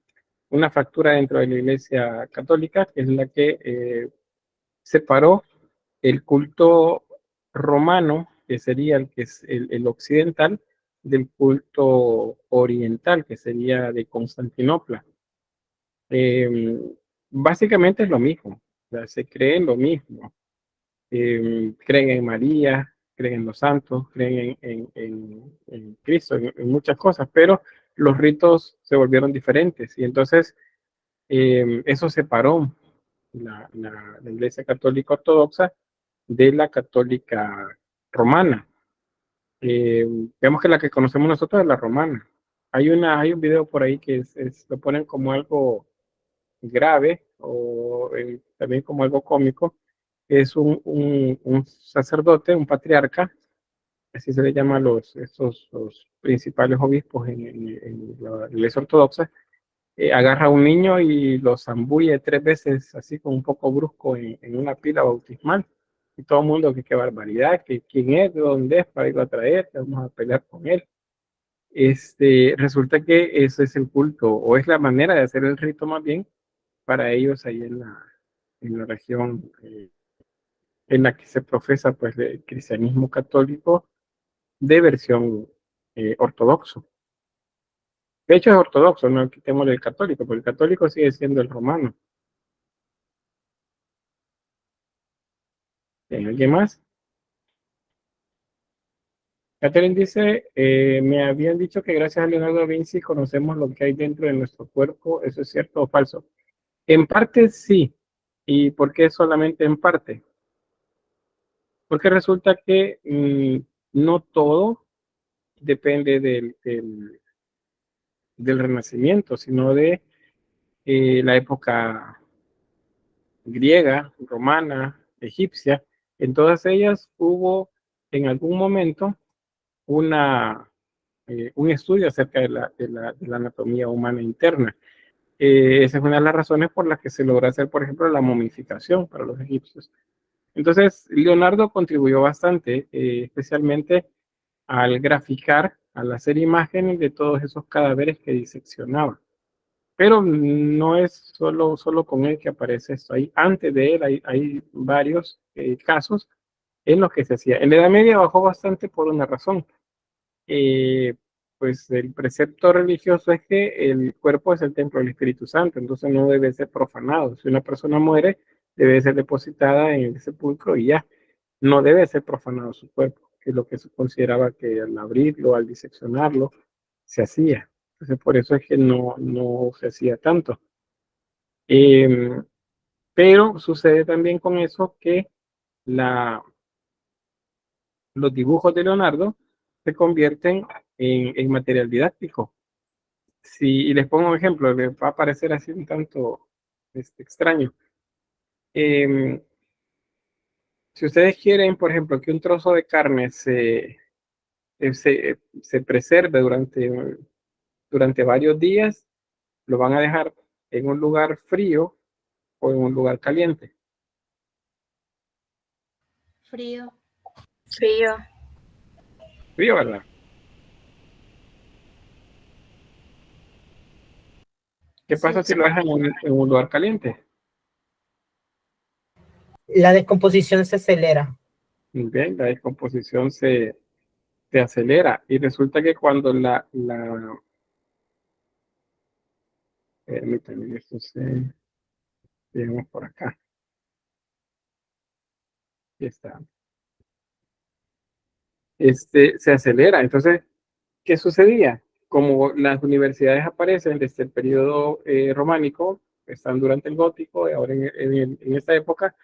fractura dentro de la Iglesia Católica, que es la que separó el culto romano, que sería el que es el occidental, del culto oriental, que sería de Constantinopla. Básicamente es lo mismo, o sea, se cree en lo mismo. Creen en María, creen en los santos, creen en Cristo, en muchas cosas, pero los ritos se volvieron diferentes y entonces eso separó la Iglesia Católica Ortodoxa de la Católica Romana. Vemos que la que conocemos nosotros es la romana. Hay un video por ahí que lo ponen como algo grave o también como algo cómico. Es un sacerdote, un patriarca, así se le llama a los principales obispos en la Iglesia Ortodoxa. Agarra a un niño y lo zambulle 3 veces, así como un poco brusco, en una pila bautismal. Y todo el mundo, que qué barbaridad, que quién es, de dónde es, para irlo a traer, que vamos a pelear con él. Resulta que ese es el culto, o es la manera de hacer el rito más bien, para ellos ahí en la región en la que se profesa pues el cristianismo católico de versión ortodoxo. De hecho es ortodoxo, no quitemos el católico, porque el católico sigue siendo el romano. ¿Alguien más? Catherine dice, me habían dicho que gracias a Leonardo da Vinci conocemos lo que hay dentro de nuestro cuerpo. ¿Eso es cierto o falso? En parte sí. ¿Y por qué solamente en parte? Porque resulta que no todo depende del Renacimiento, sino de la época griega, romana, egipcia. En todas ellas hubo en algún momento un estudio acerca de la anatomía humana interna. Esa es una de las razones por las que se logró hacer, por ejemplo, la momificación para los egipcios. Entonces, Leonardo contribuyó bastante, especialmente al graficar, al hacer imágenes de todos esos cadáveres que diseccionaba. Pero no es solo con él que aparece esto. Antes de él hay varios casos en los que se hacía. En la Edad Media bajó bastante por una razón. Pues el precepto religioso es que el cuerpo es el templo del Espíritu Santo, entonces no debe ser profanado. Si una persona muere, debe ser depositada en el sepulcro y ya. No debe ser profanado su cuerpo, que es lo que se consideraba que al abrirlo, al diseccionarlo, se hacía. Entonces por eso es que no se hacía tanto. Pero sucede también con eso que los dibujos de Leonardo se convierten en material didáctico. Y les pongo un ejemplo, les va a parecer así un tanto extraño. Si ustedes quieren, por ejemplo, que un trozo de carne se preserve durante varios días, lo van a dejar en un lugar frío o en un lugar caliente. Frío. Frío, ¿verdad? ¿Qué pasa si lo dejan en un lugar caliente? La descomposición se acelera. Bien, la descomposición se acelera y resulta que cuando permítanme, esto digamos por acá. Aquí está. Se acelera. Entonces, ¿qué sucedía? Como las universidades aparecen desde el periodo románico, están durante el gótico y ahora en esta época,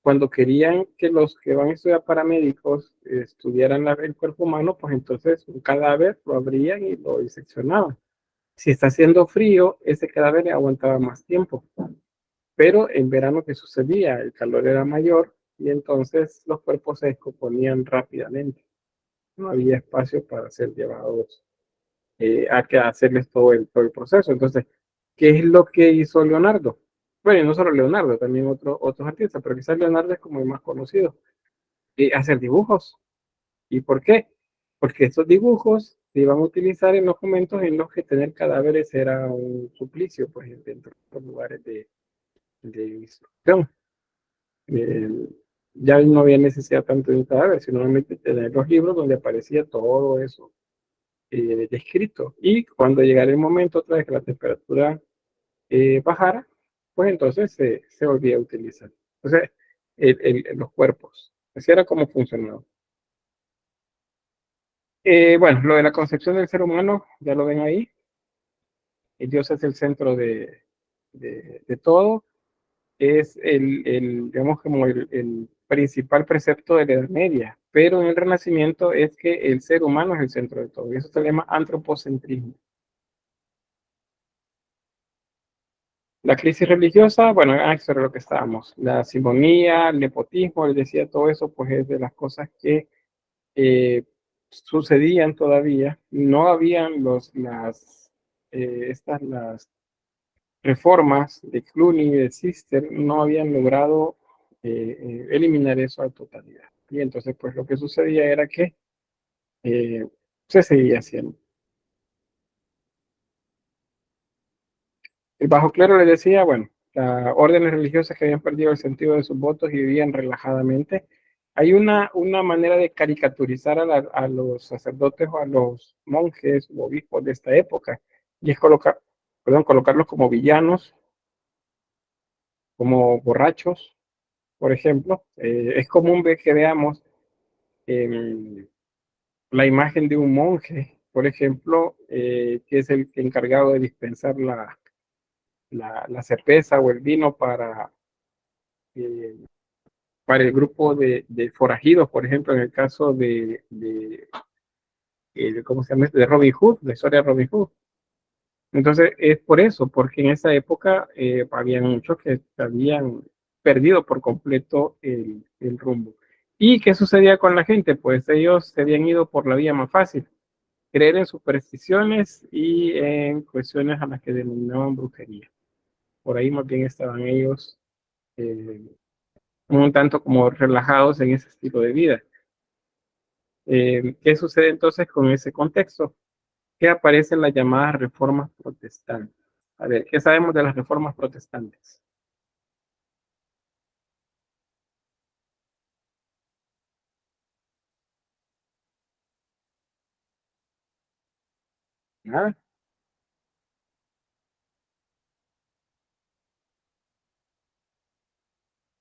cuando querían que los que van a estudiar paramédicos estudiaran el cuerpo humano, pues entonces un cadáver lo abrían y lo diseccionaban. Si está haciendo frío, ese cadáver aguantaba más tiempo. Pero en verano, ¿qué sucedía? El calor era mayor y entonces los cuerpos se descomponían rápidamente. No había espacio para ser llevados a que hacerles todo el proceso. Entonces, ¿qué es lo que hizo Leonardo? Bueno, y no solo Leonardo, también otros artistas, pero quizás Leonardo es como el más conocido. Hacer dibujos. ¿Y por qué? Porque estos dibujos se iban a utilizar en los momentos en los que tener cadáveres era un suplicio, pues dentro de los lugares de instrucción. Ya no había necesidad tanto de un cadáver, sino solamente tener los libros donde aparecía todo eso descrito. Y cuando llegara el momento otra vez que la temperatura bajara, pues entonces se volvía a utilizar. Entonces, los cuerpos. Así era como funcionaba. Bueno, lo de la concepción del ser humano, ya lo ven ahí. Dios es el centro de todo. Es digamos, como el principal precepto de la Edad Media. Pero en el Renacimiento es que el ser humano es el centro de todo. Y eso se llama antropocentrismo. La crisis religiosa, bueno, eso era lo que estábamos. La simonía, el nepotismo, les decía, todo eso, pues es de las cosas que sucedían todavía. No habían las reformas de Cluny y de Cister, no habían logrado eliminar eso a totalidad. Y entonces, pues lo que sucedía era que se seguía haciendo. El bajo clero les decía, bueno, las órdenes religiosas que habían perdido el sentido de sus votos y vivían relajadamente. Hay una manera de caricaturizar a los sacerdotes o a los monjes o obispos de esta época, y es colocarlos como villanos, como borrachos, por ejemplo. Es común ver que veamos la imagen de un monje, por ejemplo, que es el encargado de dispensar la cerveza o el vino para el grupo de forajidos, por ejemplo, en el caso ¿cómo se llama? De Robin Hood, la historia de Robin Hood. Entonces, es por eso, porque en esa época había muchos que habían perdido por completo el rumbo. ¿Y qué sucedía con la gente? Pues ellos se habían ido por la vía más fácil. creer en supersticiones y en cuestiones a las que denominaban brujería. Por ahí más bien estaban ellos un tanto como relajados en ese estilo de vida. ¿Qué sucede entonces con ese contexto? Que aparecen las llamadas reformas protestantes. A ver, ¿qué sabemos de las reformas protestantes? Nada.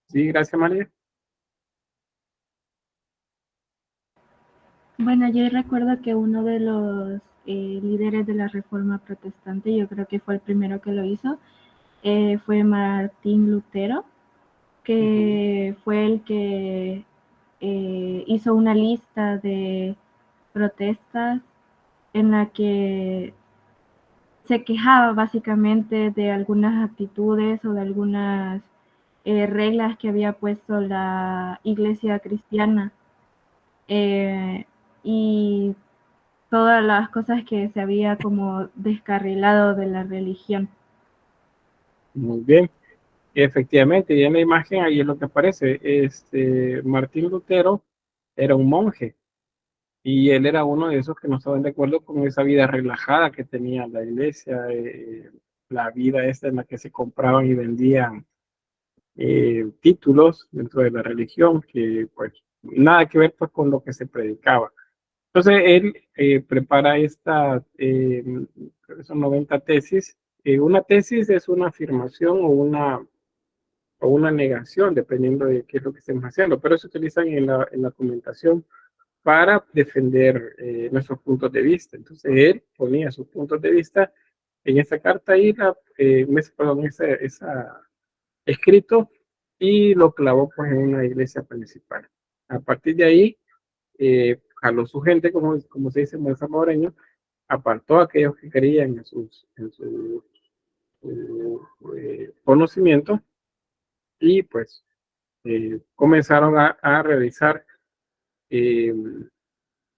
Sí, gracias, María. Bueno, yo recuerdo que uno de los líderes de la Reforma Protestante, yo creo que fue el primero que lo hizo, fue Martín Lutero, que fue el que hizo una lista de protestas en la que se quejaba básicamente de algunas actitudes o de algunas reglas que había puesto la iglesia cristiana y todas las cosas que se había como descarrilado de la religión. Muy bien. Efectivamente, y en la imagen ahí es lo que aparece. Martín Lutero era un monje y él era uno de esos que no estaban de acuerdo con esa vida relajada que tenía la iglesia, la vida esta en la que se compraban y vendían títulos dentro de la religión, que pues nada que ver pues con lo que se predicaba. Entonces él prepara son 90 tesis. Una tesis es una afirmación o una negación, dependiendo de qué es lo que estemos haciendo, pero se utilizan en la argumentación para defender nuestros puntos de vista. Entonces él ponía sus puntos de vista en esa carta y esa escrito y lo clavó pues en una iglesia principal. A partir de ahí, jaló su gente, como se dice en buen salvadoreño, apartó a aquellos que creían en su conocimiento y pues comenzaron a realizar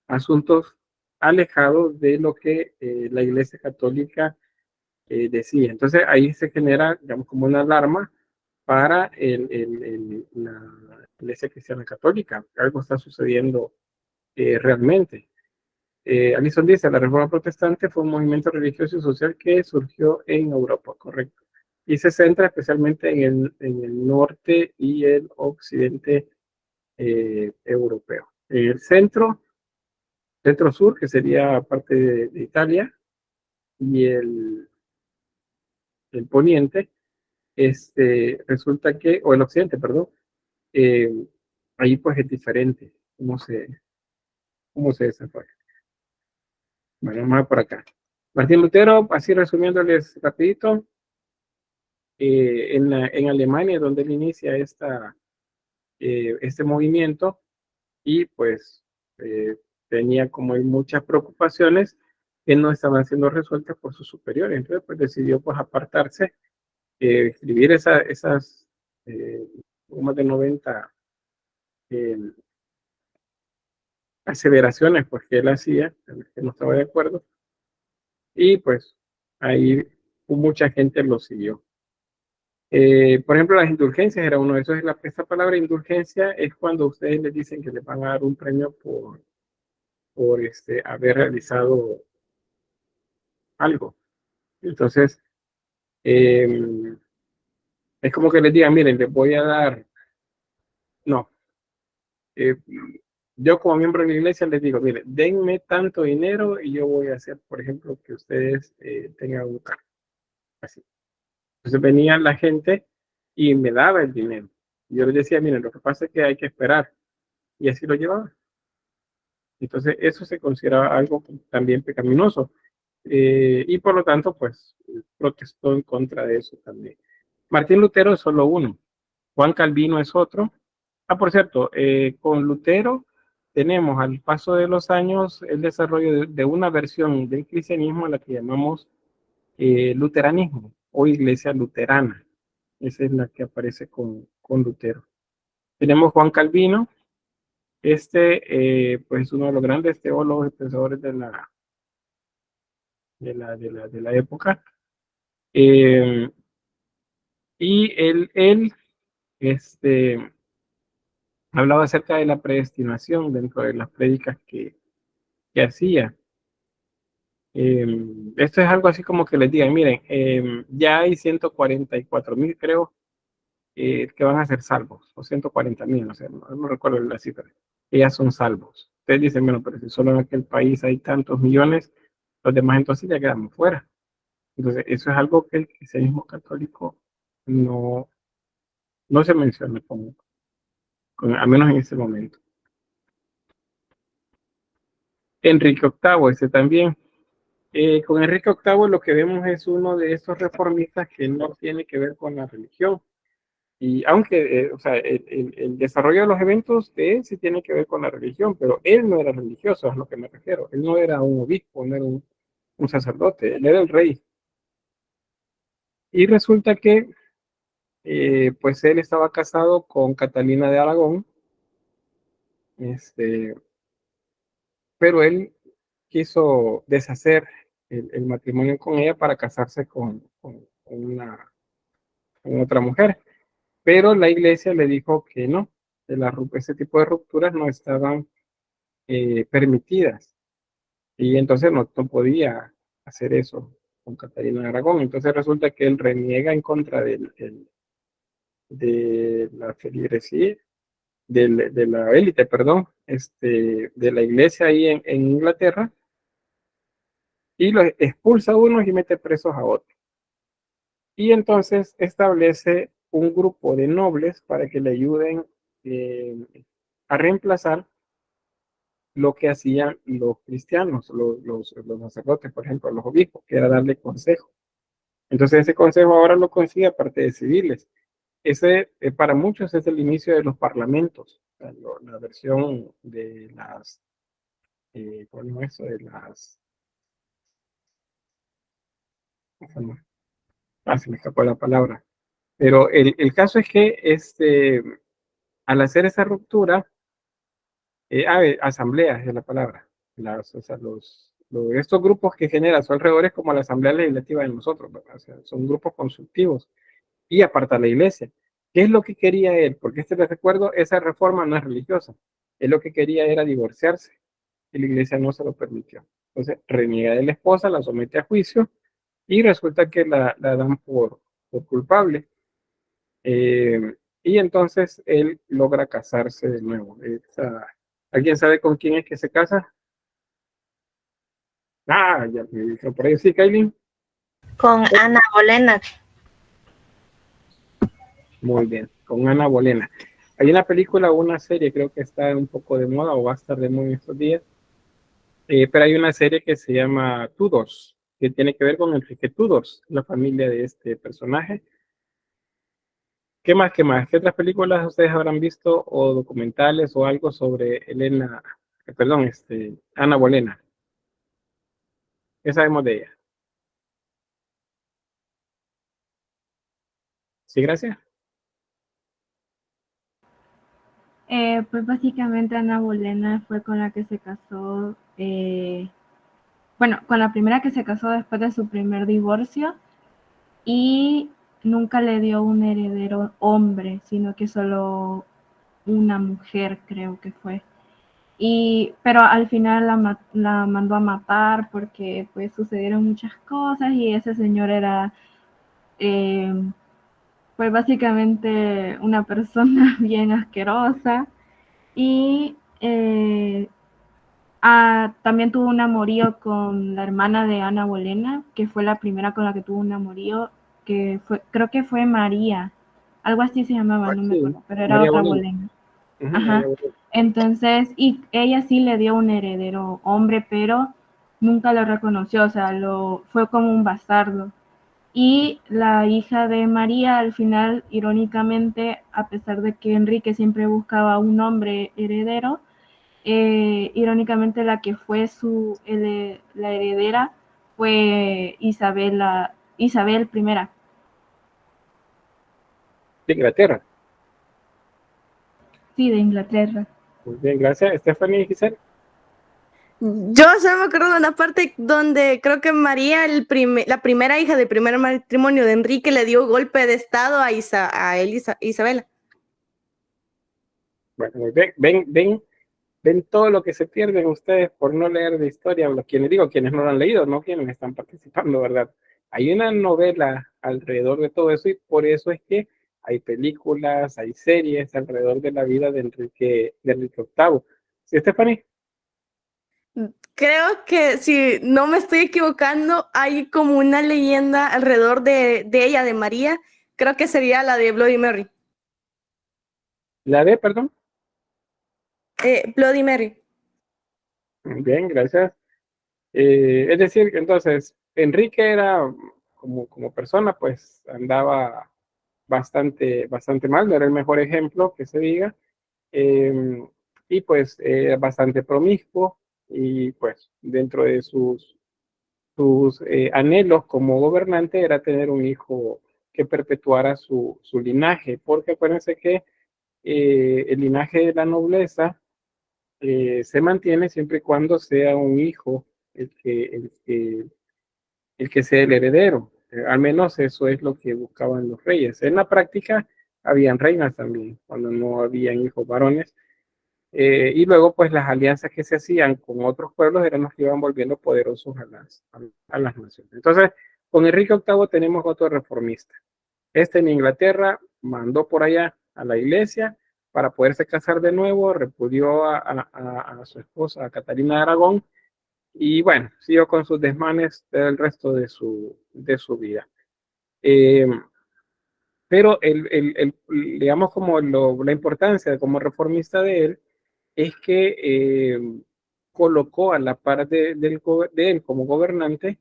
asuntos alejados de lo que la Iglesia Católica decía. Entonces ahí se genera, digamos, como una alarma para la Iglesia Cristiana Católica. Algo está sucediendo realmente. Alison dice, la Reforma Protestante fue un movimiento religioso y social que surgió en Europa, correcto. Y se centra especialmente en el norte y el occidente europeo. En el centro-sur, que sería parte de Italia, y el poniente, resulta que, o el occidente, perdón, ahí pues es diferente cómo se desarrolla. Bueno, vamos a ver por acá. Martín Lutero, así resumiéndoles rapidito, en Alemania, donde él inicia este movimiento, y pues tenía como hay muchas preocupaciones que no estaban siendo resueltas por sus superiores. Entonces, pues decidió pues apartarse, escribir esas más de 90 aseveraciones pues, que él hacía, que no estaba de acuerdo, y pues ahí mucha gente lo siguió. Por ejemplo, las indulgencias era uno de esos. Esta palabra indulgencia es cuando ustedes les dicen que les van a dar un premio por haber realizado algo. Entonces, es como que les digan, miren, les voy a dar, no, yo como miembro de la iglesia les digo, miren, denme tanto dinero y yo voy a hacer, por ejemplo, que ustedes tengan un carro. Así. Entonces venía la gente y me daba el dinero. Yo les decía, miren, lo que pasa es que hay que esperar. Y así lo llevaba. Entonces, eso se considera algo también pecaminoso. Y por lo tanto, pues, protestó en contra de eso también. Martín Lutero es solo uno. Juan Calvino es otro. Por cierto, con Lutero tenemos al paso de los años el desarrollo de una versión del cristianismo a la que llamamos luteranismo o iglesia luterana. Esa es la que aparece con Lutero. Tenemos Juan Calvino. Pues es uno de los grandes teólogos y pensadores de la de la época. Y él hablaba acerca de la predestinación dentro de las prédicas que hacía. Esto es algo así como que les digan, miren, ya hay 144,000, creo, que van a ser salvos, o 140,000, no sé, no recuerdo la cifra, que ya son salvos. Ustedes dicen, bueno, pero si solo en aquel país hay tantos millones, los demás entonces ya quedamos fuera. Entonces, eso es algo que el cristianismo católico no, no se menciona al menos en ese momento. Enrique VIII, también. Con Enrique VIII lo que vemos es uno de esos reformistas que no tiene que ver con la religión. Y aunque, o sea, el desarrollo de los eventos de él sí tiene que ver con la religión, pero él no era religioso, es a lo que me refiero. Él no era un obispo, no era un sacerdote, él era el rey. Y resulta que, pues él estaba casado con Catalina de Aragón, pero él quiso deshacer el matrimonio con ella para casarse con otra mujer. Pero la iglesia le dijo que no, que ese tipo de rupturas no estaban permitidas. Y entonces no podía hacer eso con Catalina de Aragón. Entonces resulta que él reniega en contra de la feligresía, de la élite, perdón, de la iglesia ahí en Inglaterra, y lo expulsa a unos y mete presos a otros. Y entonces establece un grupo de nobles para que le ayuden a reemplazar lo que hacían los cristianos, los sacerdotes, por ejemplo, los obispos, que era darle consejo. Entonces ese consejo ahora lo consigue aparte de civiles. Ese para muchos es el inicio de los parlamentos, o sea, la versión de las, ¿cómo es eso? De las, se me escapó la palabra. Pero el caso es que al hacer esa ruptura, asambleas es la palabra, o sea, estos grupos que generan a su alrededor es como la asamblea legislativa de nosotros, ¿verdad? O sea, son grupos consultivos y aparta la iglesia. ¿Qué es lo que quería él? Porque les recuerdo, esa reforma no es religiosa. Él lo que quería era divorciarse y la iglesia no se lo permitió. Entonces reniega de la esposa, la somete a juicio y resulta que la dan por culpable. Y entonces él logra casarse de nuevo. ¿Alguien sabe con quién es que se casa? Ya me dijo por ahí. Sí, Kailin. Con Ana Bolena. Muy bien, con Ana Bolena. Hay una película o una serie, creo que está un poco de moda o va a estar de moda en estos días, pero hay una serie que se llama Tudors, que tiene que ver con Enrique Tudors, la familia de este personaje. ¿Qué más? ¿Qué más? ¿Qué otras películas ustedes habrán visto o documentales o algo sobre Ana Bolena? ¿Qué sabemos de ella? Sí, gracias. Pues básicamente Ana Bolena fue con la que se casó, bueno, con la primera que se casó después de su primer divorcio, y nunca le dio un heredero hombre, sino que solo una mujer, creo que fue. Pero al final la mandó a matar porque pues sucedieron muchas cosas y ese señor era pues básicamente una persona bien asquerosa y también tuvo un amorío con la hermana de Ana Bolena, que fue la primera con la que tuvo un amorío, creo que fue María, algo así se llamaba, no me acuerdo, pero era María otra Bolena. Bolena. Ajá. Entonces, y ella sí le dio un heredero hombre, pero nunca lo reconoció, o sea, fue como un bastardo. Y la hija de María, al final, irónicamente, a pesar de que Enrique siempre buscaba un hombre heredero, irónicamente la que fue la heredera fue Isabel I. De Inglaterra. Sí, de Inglaterra. Muy bien, gracias. Stephanie y Giselle. Yo solo me acuerdo de una parte donde creo que María, la primera hija del primer matrimonio de Enrique, le dio golpe de estado a Isabela. Bueno, ven todo lo que se pierden ustedes por no leer de historia, quienes no lo han leído, no quienes están participando, ¿verdad? Hay una novela alrededor de todo eso y por eso es que hay películas, hay series alrededor de la vida de Enrique VIII. ¿Sí, Stephanie? Creo que si no me estoy equivocando, hay como una leyenda alrededor de ella, de María. Creo que sería la de Bloody Mary. ¿La de, perdón? Bloody Mary. Bien, gracias. Es decir, entonces, Enrique era, como persona, pues andaba bastante mal, no era el mejor ejemplo que se diga, y pues bastante promiscuo, y pues dentro de sus anhelos como gobernante era tener un hijo que perpetuara su linaje, porque acuérdense que el linaje de la nobleza se mantiene siempre y cuando sea un hijo el que sea el heredero. Al menos eso es lo que buscaban los reyes. En la práctica habían reinas también, cuando no habían hijos varones. Y luego pues las alianzas que se hacían con otros pueblos eran los que iban volviendo poderosos a las naciones. Entonces, con Enrique VIII tenemos otro reformista. En Inglaterra mandó por allá a la iglesia para poderse casar de nuevo, repudió a su esposa, a Catalina de Aragón, y bueno, siguió con sus desmanes el resto de su vida. Pero digamos como la importancia como reformista de él es que colocó a la par de él como gobernante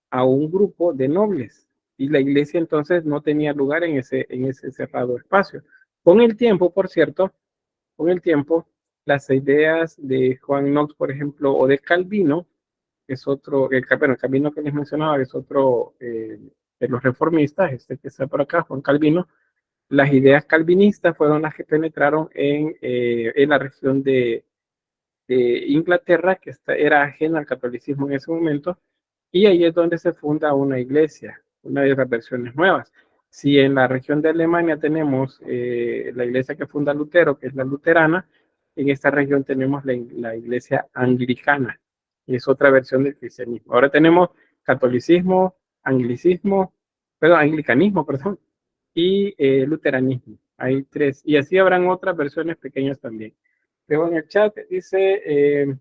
a un grupo de nobles y la iglesia entonces no tenía lugar en ese cerrado espacio. Con el tiempo, por cierto, las ideas de Juan Knox, por ejemplo, o de Calvino, que es otro, Calvino que les mencionaba, que es otro de los reformistas, que está por acá, Juan Calvino, las ideas calvinistas fueron las que penetraron en la región de Inglaterra, que era ajena al catolicismo en ese momento, y ahí es donde se funda una iglesia, una de las versiones nuevas. Si en la región de Alemania tenemos la iglesia que funda Lutero, que es la luterana, en esta región tenemos la iglesia anglicana, y es otra versión del cristianismo. Ahora tenemos catolicismo, anglicanismo, y luteranismo. Hay tres, y así habrán otras versiones pequeñas también. Luego en el chat dice,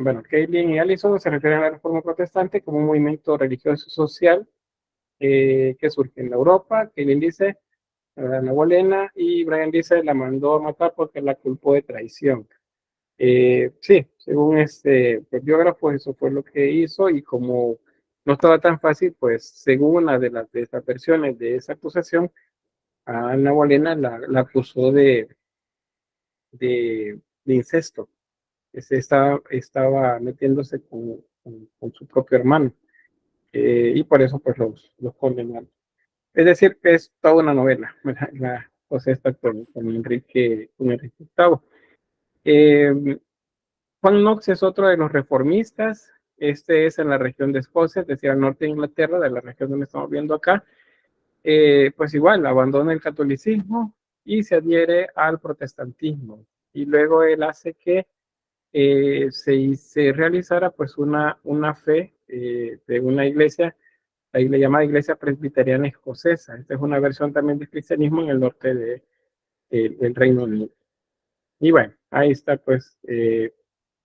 bueno, Kaylin y Allison se refieren a la Reforma Protestante como un movimiento religioso y social que surge en la Europa. Kaylin dice, Ana Bolena, y Brian dice, la mandó a matar porque la culpó de traición. Sí, según pues, biógrafo, eso fue lo que hizo, y como no estaba tan fácil, pues según una de las versiones de esa acusación, a Ana Bolena la acusó de incesto. Estaba metiéndose con su propio hermano, y por eso pues los condenaron. Es decir, que es toda una novela, la cosa está con Enrique VIII. Juan Knox es otro de los reformistas. Este es en la región de Escocia, es decir, al norte de Inglaterra, de la región donde estamos viendo acá. Pues igual, abandona el catolicismo y se adhiere al protestantismo. Y luego él hace que se realizara pues una fe de una iglesia, ahí le llama Iglesia Presbiteriana Escocesa. Esta es una versión también del cristianismo en el norte del Reino Unido. Y bueno, ahí está pues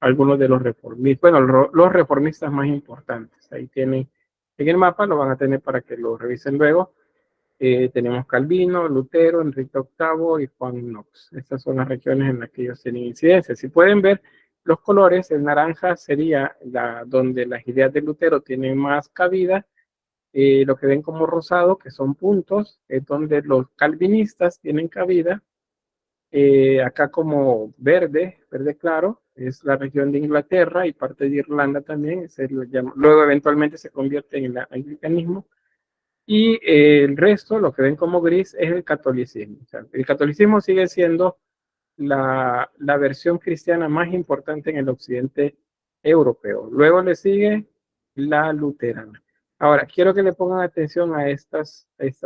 algunos de los reformistas, bueno, los reformistas más importantes. Ahí tienen, en el mapa lo van a tener para que lo revisen luego. Tenemos Calvino, Lutero, Enrique VIII y Juan Knox. Estas son las regiones en las que ellos tienen incidencia. Si pueden ver los colores, el naranja sería donde las ideas de Lutero tienen más cabida. Lo que ven como rosado, que son puntos, es donde los calvinistas tienen cabida. Acá como verde claro, es la región de Inglaterra y parte de Irlanda también. Luego eventualmente se convierte en el anglicanismo. Y el resto, lo que ven como gris, es el catolicismo. O sea, el catolicismo sigue siendo la versión cristiana más importante en el occidente europeo. Luego le sigue la luterana. Ahora, quiero que le pongan atención a esta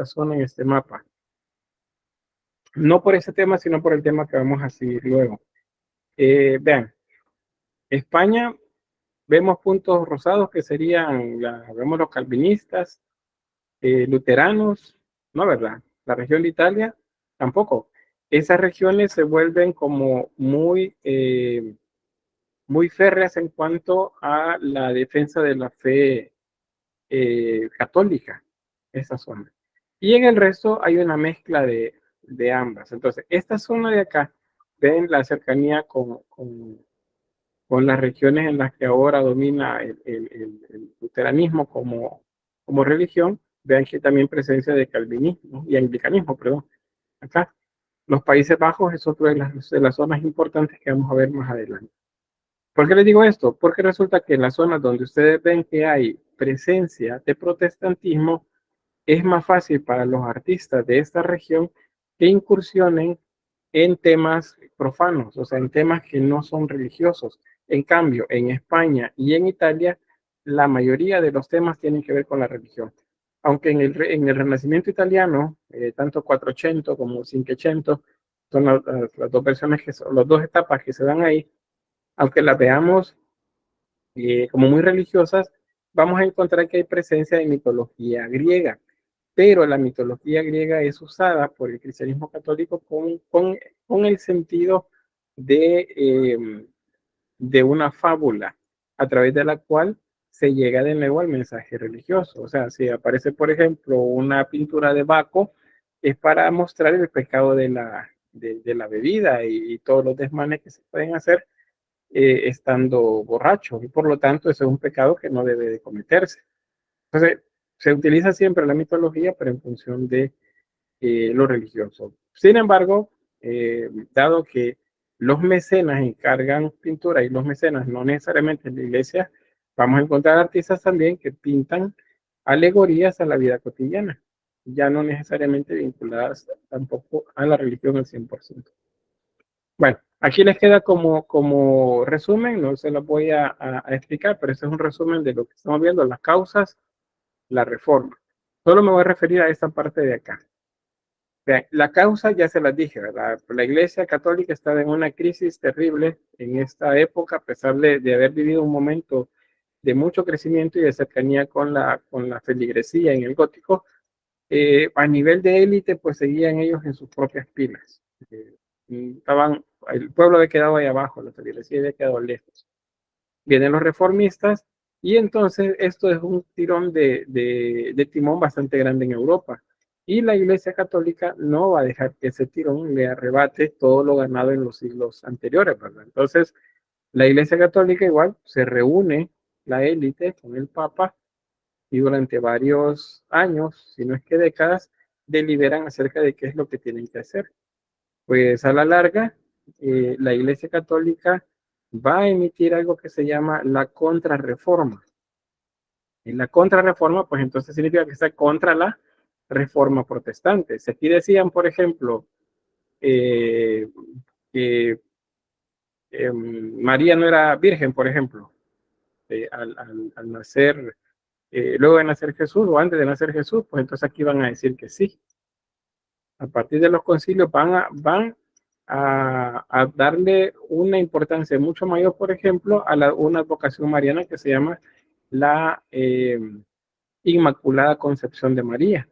zona en este mapa. No por ese tema, sino por el tema que vamos a seguir luego. Vean, España, vemos puntos rosados que serían, vemos los calvinistas, luteranos, no, ¿verdad? La región de Italia, tampoco. Esas regiones se vuelven como muy férreas en cuanto a la defensa de la fe católica, esa zona. Y en el resto hay una mezcla de ambas. Entonces, esta zona de acá, ven la cercanía con las regiones en las que ahora domina el luteranismo como religión. Vean que también presencia de calvinismo y anglicanismo, perdón. Acá, los Países Bajos es otra de las zonas importantes que vamos a ver más adelante. ¿Por qué les digo esto? Porque resulta que en las zonas donde ustedes ven que hay presencia de protestantismo, es más fácil para los artistas de esta región que incursionen en temas profanos, o sea, en temas que no son religiosos. En cambio, en España y en Italia, la mayoría de los temas tienen que ver con la religión. Aunque en el Renacimiento italiano, tanto 400 como 500 son las dos versiones, las dos etapas que se dan ahí, aunque las veamos como muy religiosas, vamos a encontrar que hay presencia de mitología griega. Pero la mitología griega es usada por el cristianismo católico con el sentido de una fábula, a través de la cual se llega de nuevo al mensaje religioso. O sea, si aparece, por ejemplo, una pintura de Baco, es para mostrar el pecado de la bebida y todos los desmanes que se pueden hacer estando borracho, y por lo tanto eso es un pecado que no debe de cometerse. Entonces, se utiliza siempre la mitología, pero en función de lo religioso. Sin embargo, dado que los mecenas encargan pintura y los mecenas no necesariamente en la iglesia, vamos a encontrar artistas también que pintan alegorías a la vida cotidiana, ya no necesariamente vinculadas tampoco a la religión al 100%. Bueno, aquí les queda como resumen, no se los voy a explicar, pero este es un resumen de lo que estamos viendo, las causas, la reforma. Solo me voy a referir a esta parte de acá. Vean, la causa ya se las dije, ¿verdad? La Iglesia Católica está en una crisis terrible en esta época, a pesar de haber vivido un momento de mucho crecimiento y de cercanía con la feligresía en el gótico. A nivel de élite, pues seguían ellos en sus propias pilas. El pueblo había quedado ahí abajo, la feligresía había quedado lejos. Vienen los reformistas y entonces esto es un tirón de timón bastante grande en Europa. Y la Iglesia Católica no va a dejar que ese tirón le arrebate todo lo ganado en los siglos anteriores, ¿verdad? Entonces, la Iglesia Católica igual se reúne, la élite, con el Papa, y durante varios años, si no es que décadas, deliberan acerca de qué es lo que tienen que hacer. Pues a la larga, la Iglesia Católica va a emitir algo que se llama la contrarreforma. Y la contrarreforma, pues entonces significa que está contra la reforma protestante. Si aquí decían, por ejemplo, que María no era virgen, por ejemplo, al nacer, luego de nacer Jesús o antes de nacer Jesús, pues entonces aquí van a decir que sí. A partir de los concilios van a darle una importancia mucho mayor, por ejemplo, a una advocación mariana que se llama la Inmaculada Concepción de María.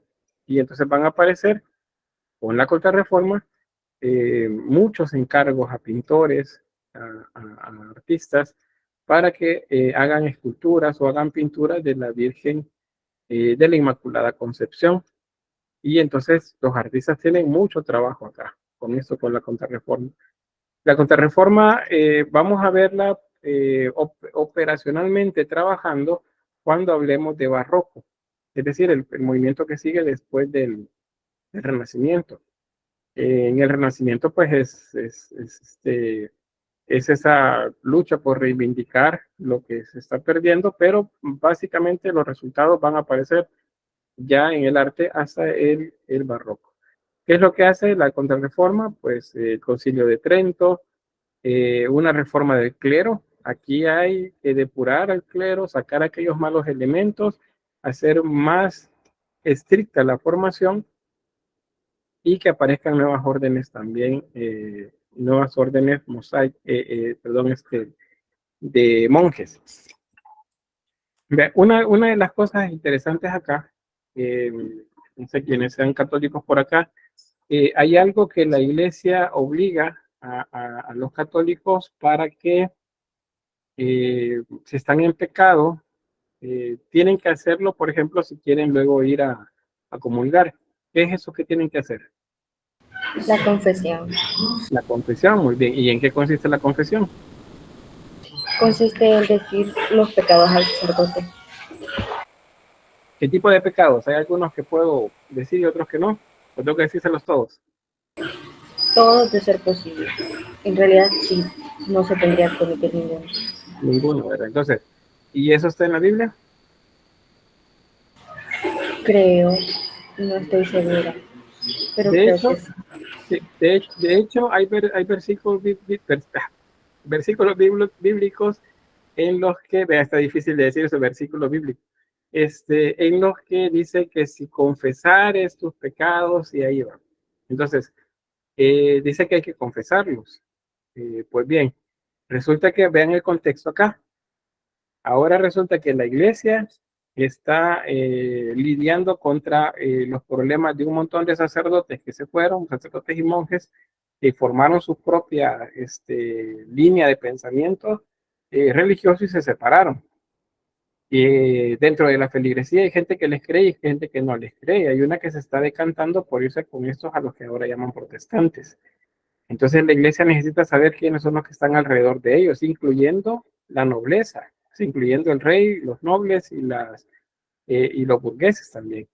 Y entonces van a aparecer con la Contrarreforma muchos encargos a pintores, a artistas, para que hagan esculturas o hagan pinturas de la Virgen de la Inmaculada Concepción. Y entonces los artistas tienen mucho trabajo acá, con esto, con la Contrarreforma. La Contrarreforma vamos a verla operacionalmente trabajando cuando hablemos de barroco, es decir, el movimiento que sigue después del Renacimiento. En el Renacimiento, pues es esa lucha por reivindicar lo que se está perdiendo, pero básicamente los resultados van a aparecer ya en el arte hasta el barroco. ¿Qué es lo que hace la Contrarreforma? Pues el Concilio de Trento, una reforma del clero. Aquí hay que depurar al clero, sacar aquellos malos elementos, hacer más estricta la formación y que aparezcan nuevas órdenes también, nuevas órdenes de monjes. Una de las cosas interesantes acá, no sé quiénes sean católicos por acá, hay algo que la iglesia obliga a los católicos para que si están en pecado, tienen que hacerlo, por ejemplo, si quieren luego ir a comulgar. ¿Qué es eso que tienen que hacer? La confesión. La confesión, muy bien. ¿Y en qué consiste la confesión? Consiste en decir los pecados al sacerdote. ¿Qué tipo de pecados? Hay algunos que puedo decir y otros que no. ¿O tengo que decírselos todos? Todos de ser posible. En realidad, sí, no se tendría que cometer ninguno. Ninguno, ¿verdad? Entonces, ¿y eso está en la Biblia? Creo, no estoy segura. Pero De creo hecho, que sí. sí, de hecho hay versículos, versículos bíblicos en los que, vea, está difícil de decir ese versículo bíblico, en los que dice que si confesares tus pecados, y ahí va. Entonces, dice que hay que confesarlos. Pues bien, resulta que vean el contexto acá. Ahora resulta que la iglesia está lidiando contra los problemas de un montón de sacerdotes que se fueron, sacerdotes y monjes, que formaron su propia línea de pensamiento religioso y se separaron. Dentro de la feligresía hay gente que les cree y gente que no les cree. Hay una que se está decantando por irse con estos a los que ahora llaman protestantes. Entonces la iglesia necesita saber quiénes son los que están alrededor de ellos, incluyendo la nobleza, incluyendo el rey, los nobles y los burgueses también.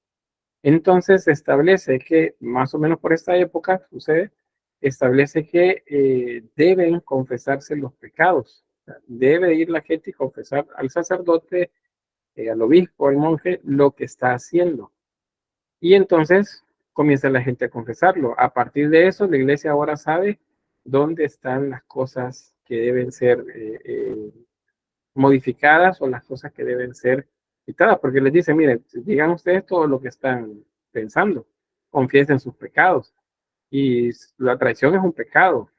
Entonces se establece que, más o menos por esta época sucede, establece que deben confesarse los pecados. O sea, debe ir la gente y confesar al sacerdote, al obispo, al monje, lo que está haciendo. Y entonces comienza la gente a confesarlo. A partir de eso, la iglesia ahora sabe dónde están las cosas que deben ser modificadas o las cosas que deben ser quitadas, porque les dice, miren, digan ustedes todo lo que están pensando, confiesen sus pecados. Y la traición es un pecado,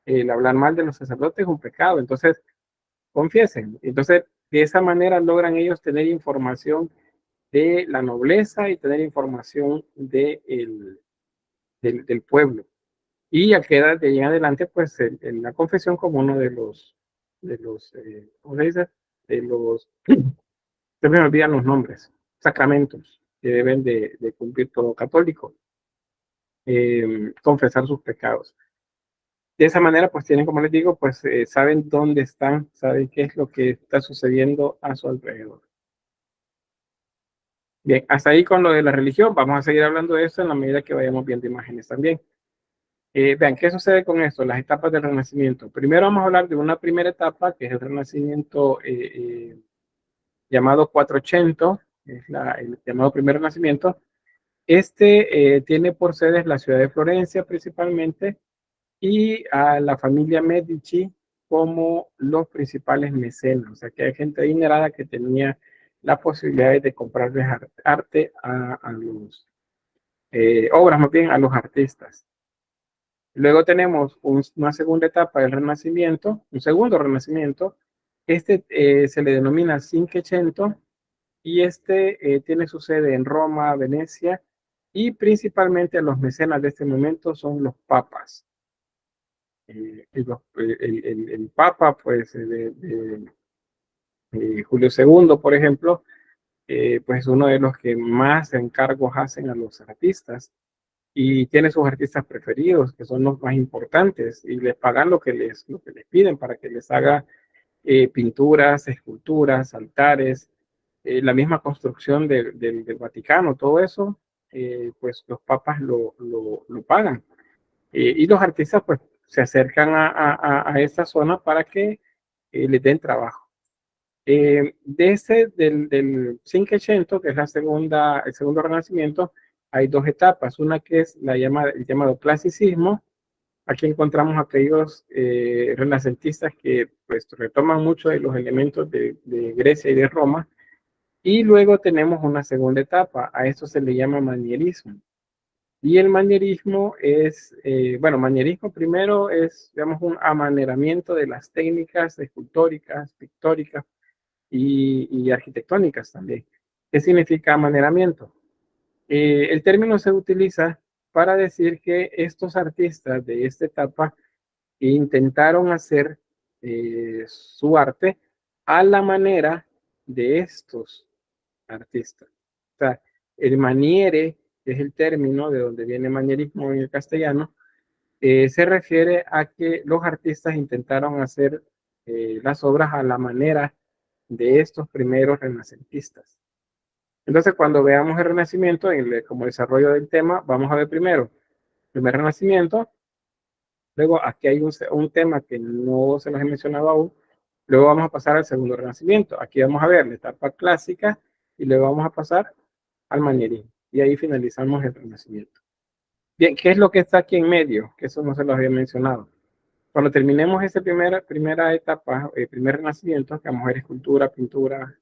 el hablar mal de los sacerdotes es un pecado, entonces confiesen. Entonces, de esa manera logran ellos tener información de la nobleza y tener información del pueblo. Y ya queda de ahí en adelante, pues, en la confesión como uno de los ¿cómo se dice? Se me olvidan los nombres, sacramentos que deben de cumplir todo católico, confesar sus pecados. De esa manera, pues tienen, como les digo, pues saben dónde están, saben qué es lo que está sucediendo a su alrededor. Bien, hasta ahí con lo de la religión. Vamos a seguir hablando de eso en la medida que vayamos viendo imágenes también. Vean, ¿qué sucede con esto? Las etapas del Renacimiento. Primero vamos a hablar de una primera etapa, que es el Renacimiento llamado 480, es el llamado primer Renacimiento. Tiene por sedes la ciudad de Florencia principalmente y a la familia Medici como los principales mecenas. O sea, que hay gente adinerada que tenía la posibilidad de comprarles arte a los obras, más bien a los artistas. Luego tenemos una segunda etapa del Renacimiento, un segundo Renacimiento. Se le denomina Cinquecento y tiene su sede en Roma, Venecia, y principalmente los mecenas de este momento son los papas. El papa, pues, Julio II, por ejemplo, pues uno de los que más encargos hacen a los artistas y tiene sus artistas preferidos, que son los más importantes, y les pagan lo que les piden para que les haga pinturas, esculturas, altares, la misma construcción del Vaticano, todo eso, pues los papas lo pagan. Y los artistas pues se acercan a esta zona para que les den trabajo. Del Cinquecento, que es el segundo Renacimiento, hay dos etapas. Una que es el llamado clasicismo. Aquí encontramos aquellos renacentistas que pues retoman mucho de los elementos de Grecia y de Roma. Y luego tenemos una segunda etapa. A esto se le llama manierismo. Y el manierismo es, manierismo primero es, digamos, un amaneramiento de las técnicas escultóricas, pictóricas y arquitectónicas también. ¿Qué significa amaneramiento? El término se utiliza para decir que estos artistas de esta etapa intentaron hacer su arte a la manera de estos artistas. O sea, el maniere, que es el término de donde viene manierismo en el castellano, se refiere a que los artistas intentaron hacer las obras a la manera de estos primeros renacentistas. Entonces, cuando veamos el Renacimiento, como desarrollo del tema, vamos a ver primero el primer Renacimiento. Luego, aquí hay un tema que no se los he mencionado aún. Luego vamos a pasar al segundo Renacimiento. Aquí vamos a ver la etapa clásica y luego vamos a pasar al manierismo. Y ahí finalizamos el Renacimiento. Bien, ¿qué es lo que está aquí en medio? Que eso no se los había mencionado. Cuando terminemos esa primera etapa, el primer Renacimiento, que vamos a ver escultura, pintura,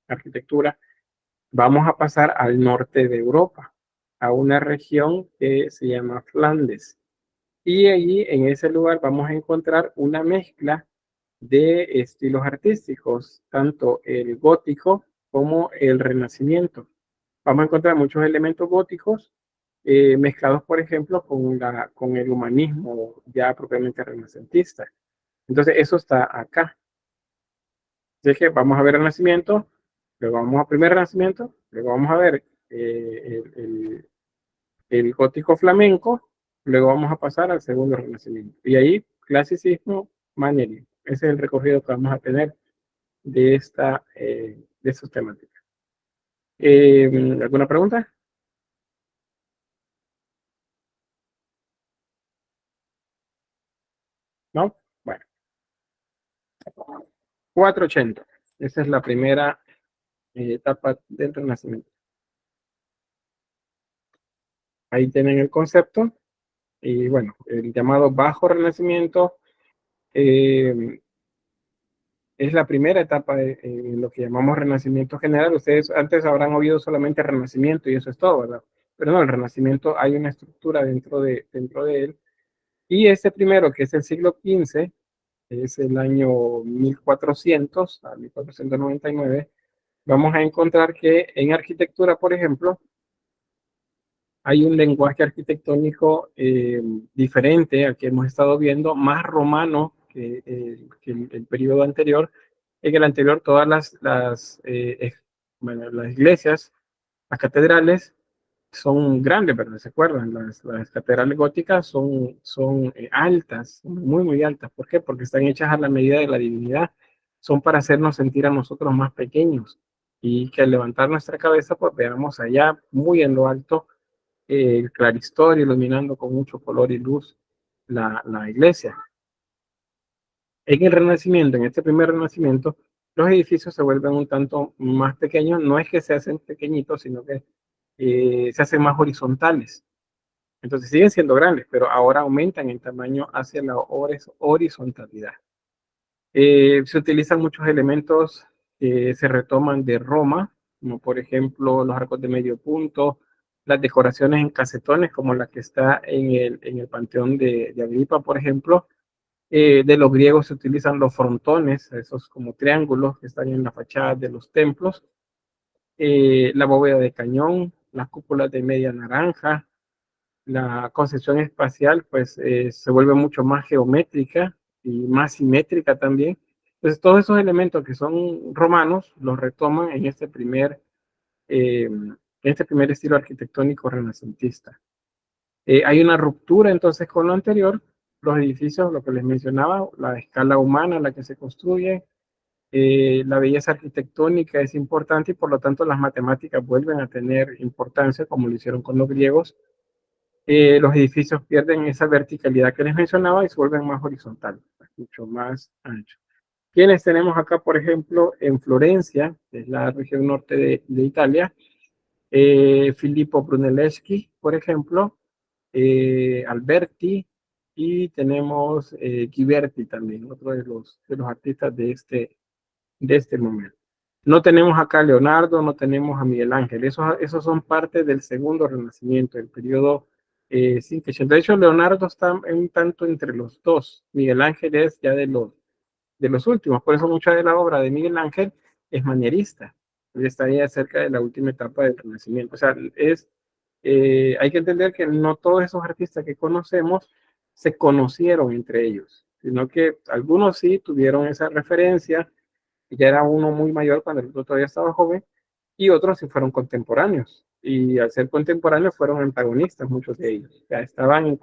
arquitectura, vamos a pasar al norte de Europa, a una región que se llama Flandes. Y allí, en ese lugar, vamos a encontrar una mezcla de estilos artísticos, tanto el gótico como el renacimiento. Vamos a encontrar muchos elementos góticos mezclados, por ejemplo, con el humanismo ya propiamente renacentista. Entonces, eso está acá. Así que vamos a ver el Renacimiento, luego vamos a primer Renacimiento, luego vamos a ver el gótico flamenco, luego vamos a pasar al segundo Renacimiento. Y ahí, clasicismo, manierismo. Ese es el recorrido que vamos a tener de estas temáticas. ¿Alguna pregunta? ¿No? Bueno. 480. Esa es la primera etapa del Renacimiento. Ahí tienen el concepto. Y bueno, el llamado Bajo Renacimiento es la primera etapa de lo que llamamos Renacimiento general. Ustedes antes habrán oído solamente Renacimiento y eso es todo, ¿verdad? Pero no, el Renacimiento hay una estructura dentro de él. Y este primero, que es el siglo XV, es el año 1400 a 1499, vamos a encontrar que en arquitectura, por ejemplo, hay un lenguaje arquitectónico diferente al que hemos estado viendo, más romano que el periodo anterior. En el anterior, todas las iglesias, las catedrales, son grandes, ¿verdad? ¿Se acuerdan? Las catedrales góticas son altas, muy, muy altas. ¿Por qué? Porque están hechas a la medida de la divinidad. Son para hacernos sentir a nosotros más pequeños. Y que al levantar nuestra cabeza, pues veamos allá, muy en lo alto, el claristor iluminando con mucho color y luz la iglesia. En el Renacimiento, en este primer Renacimiento, los edificios se vuelven un tanto más pequeños. No es que se hacen pequeñitos, sino que se hacen más horizontales. Entonces siguen siendo grandes, pero ahora aumentan en tamaño hacia la horizontalidad. Se utilizan muchos elementos que se retoman de Roma, como por ejemplo los arcos de medio punto, las decoraciones en casetones, como la que está en el Panteón de Agripa, por ejemplo. De los griegos se utilizan los frontones, esos como triángulos que están en la fachada de los templos. La bóveda de cañón, las cúpulas de media naranja, la concepción espacial pues se vuelve mucho más geométrica y más simétrica también. Entonces todos esos elementos que son romanos los retoman en este primer estilo arquitectónico renacentista. Hay una ruptura entonces con lo anterior, los edificios, lo que les mencionaba, la escala humana a la que se construye, la belleza arquitectónica es importante y por lo tanto las matemáticas vuelven a tener importancia como lo hicieron con los griegos. Los edificios pierden esa verticalidad que les mencionaba y se vuelven más horizontales, mucho más anchos. ¿Quiénes tenemos acá, por ejemplo, en Florencia, que es la región norte de Italia? Filippo Brunelleschi, por ejemplo, Alberti, y tenemos Ghiberti también, otro de los artistas de este momento. No tenemos acá a Leonardo, no tenemos a Miguel Ángel, esos son parte del segundo renacimiento, el periodo 580. De hecho, Leonardo está un tanto entre los dos, Miguel Ángel es ya de los últimos, por eso mucha de la obra de Miguel Ángel es manierista, él estaría cerca de la última etapa del Renacimiento. O sea, hay que entender que no todos esos artistas que conocemos se conocieron entre ellos, sino que algunos sí tuvieron esa referencia, y ya era uno muy mayor cuando el otro todavía estaba joven, y otros sí fueron contemporáneos, y al ser contemporáneos fueron antagonistas muchos de ellos, ya estaban en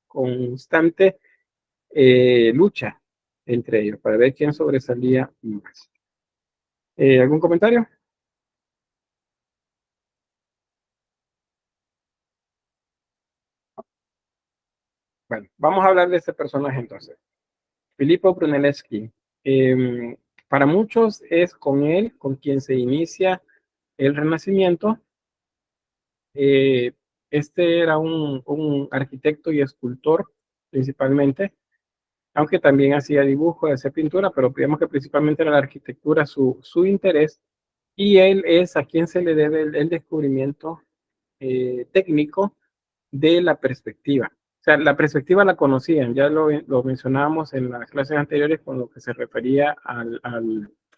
constante lucha entre ellos para ver quién sobresalía más. ¿Algún comentario? Bueno, vamos a hablar de este personaje entonces. Filippo Brunelleschi. Para muchos es con él con quien se inicia el Renacimiento. Este era un arquitecto y escultor principalmente, aunque también hacía dibujo, hacía pintura, pero digamos que principalmente era la arquitectura su interés, y él es a quien se le debe el descubrimiento técnico de la perspectiva. O sea, la perspectiva la conocían, ya lo mencionábamos en las clases anteriores con lo que se refería al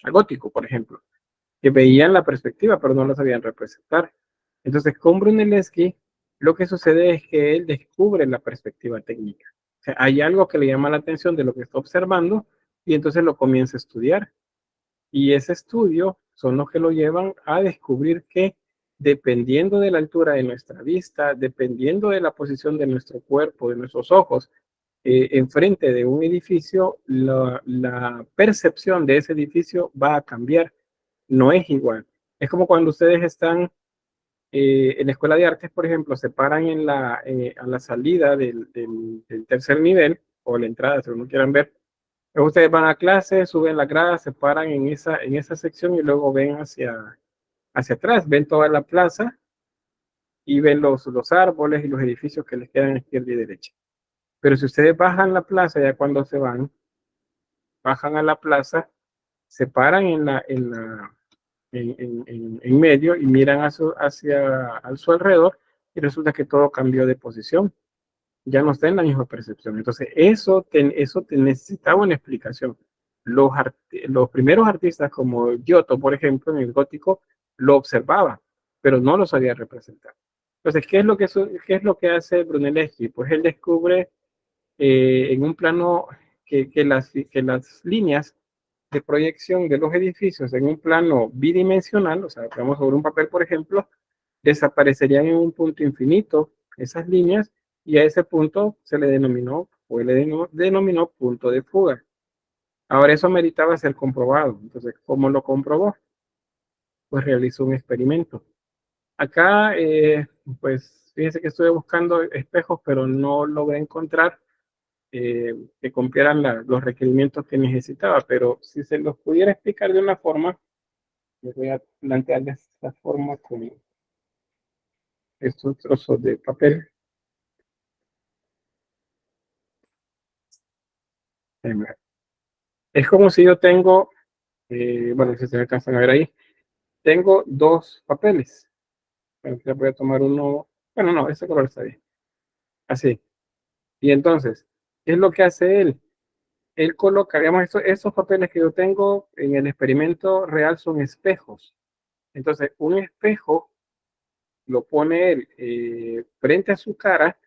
gótico, por ejemplo, que veían la perspectiva, pero no la sabían representar. Entonces, con Brunelleschi, lo que sucede es que él descubre la perspectiva técnica. O sea, hay algo que le llama la atención de lo que está observando y entonces lo comienza a estudiar. Y ese estudio son los que lo llevan a descubrir que dependiendo de la altura de nuestra vista, dependiendo de la posición de nuestro cuerpo, de nuestros ojos, enfrente de un edificio, la percepción de ese edificio va a cambiar, no es igual. Es como cuando ustedes están en la escuela de artes, por ejemplo, se paran a la salida del tercer nivel, o la entrada, si no quieran ver. Luego ustedes van a clase, suben la grada, se paran en esa sección y luego ven hacia atrás, ven toda la plaza y ven los árboles y los edificios que les quedan a izquierda y derecha. Pero si ustedes bajan la plaza, ya cuando se bajan a la plaza, se paran en medio y miran a su alrededor y resulta que todo cambió de posición. Ya no está en la misma percepción. Entonces, eso te necesitaba una explicación. Los primeros artistas como Giotto, por ejemplo, en el gótico, lo observaba, pero no lo sabía representar. Entonces, ¿qué es lo que hace Brunelleschi? Pues él descubre en un plano que las líneas de proyección de los edificios en un plano bidimensional, o sea, vamos sobre un papel, por ejemplo, desaparecerían en un punto infinito esas líneas, y a ese punto se le denominó, o le denominó punto de fuga. Ahora eso meritaba ser comprobado. Entonces, ¿cómo lo comprobó? Pues realizó un experimento. Acá, pues, fíjense que estuve buscando espejos, pero no logré encontrar que cumplieran los requerimientos que necesitaba, pero si se los pudiera explicar de una forma, les voy a plantear de esta forma con estos trozos de papel. Es como si yo tengo, bueno, si se alcanzan a ver ahí, tengo dos papeles. Bueno, ya voy a tomar uno, bueno, no, ese color está bien. Así. Y entonces, ¿qué es lo que hace él? Él coloca, digamos, esos papeles que yo tengo en el experimento real son espejos. Entonces, un espejo lo pone él frente a su cara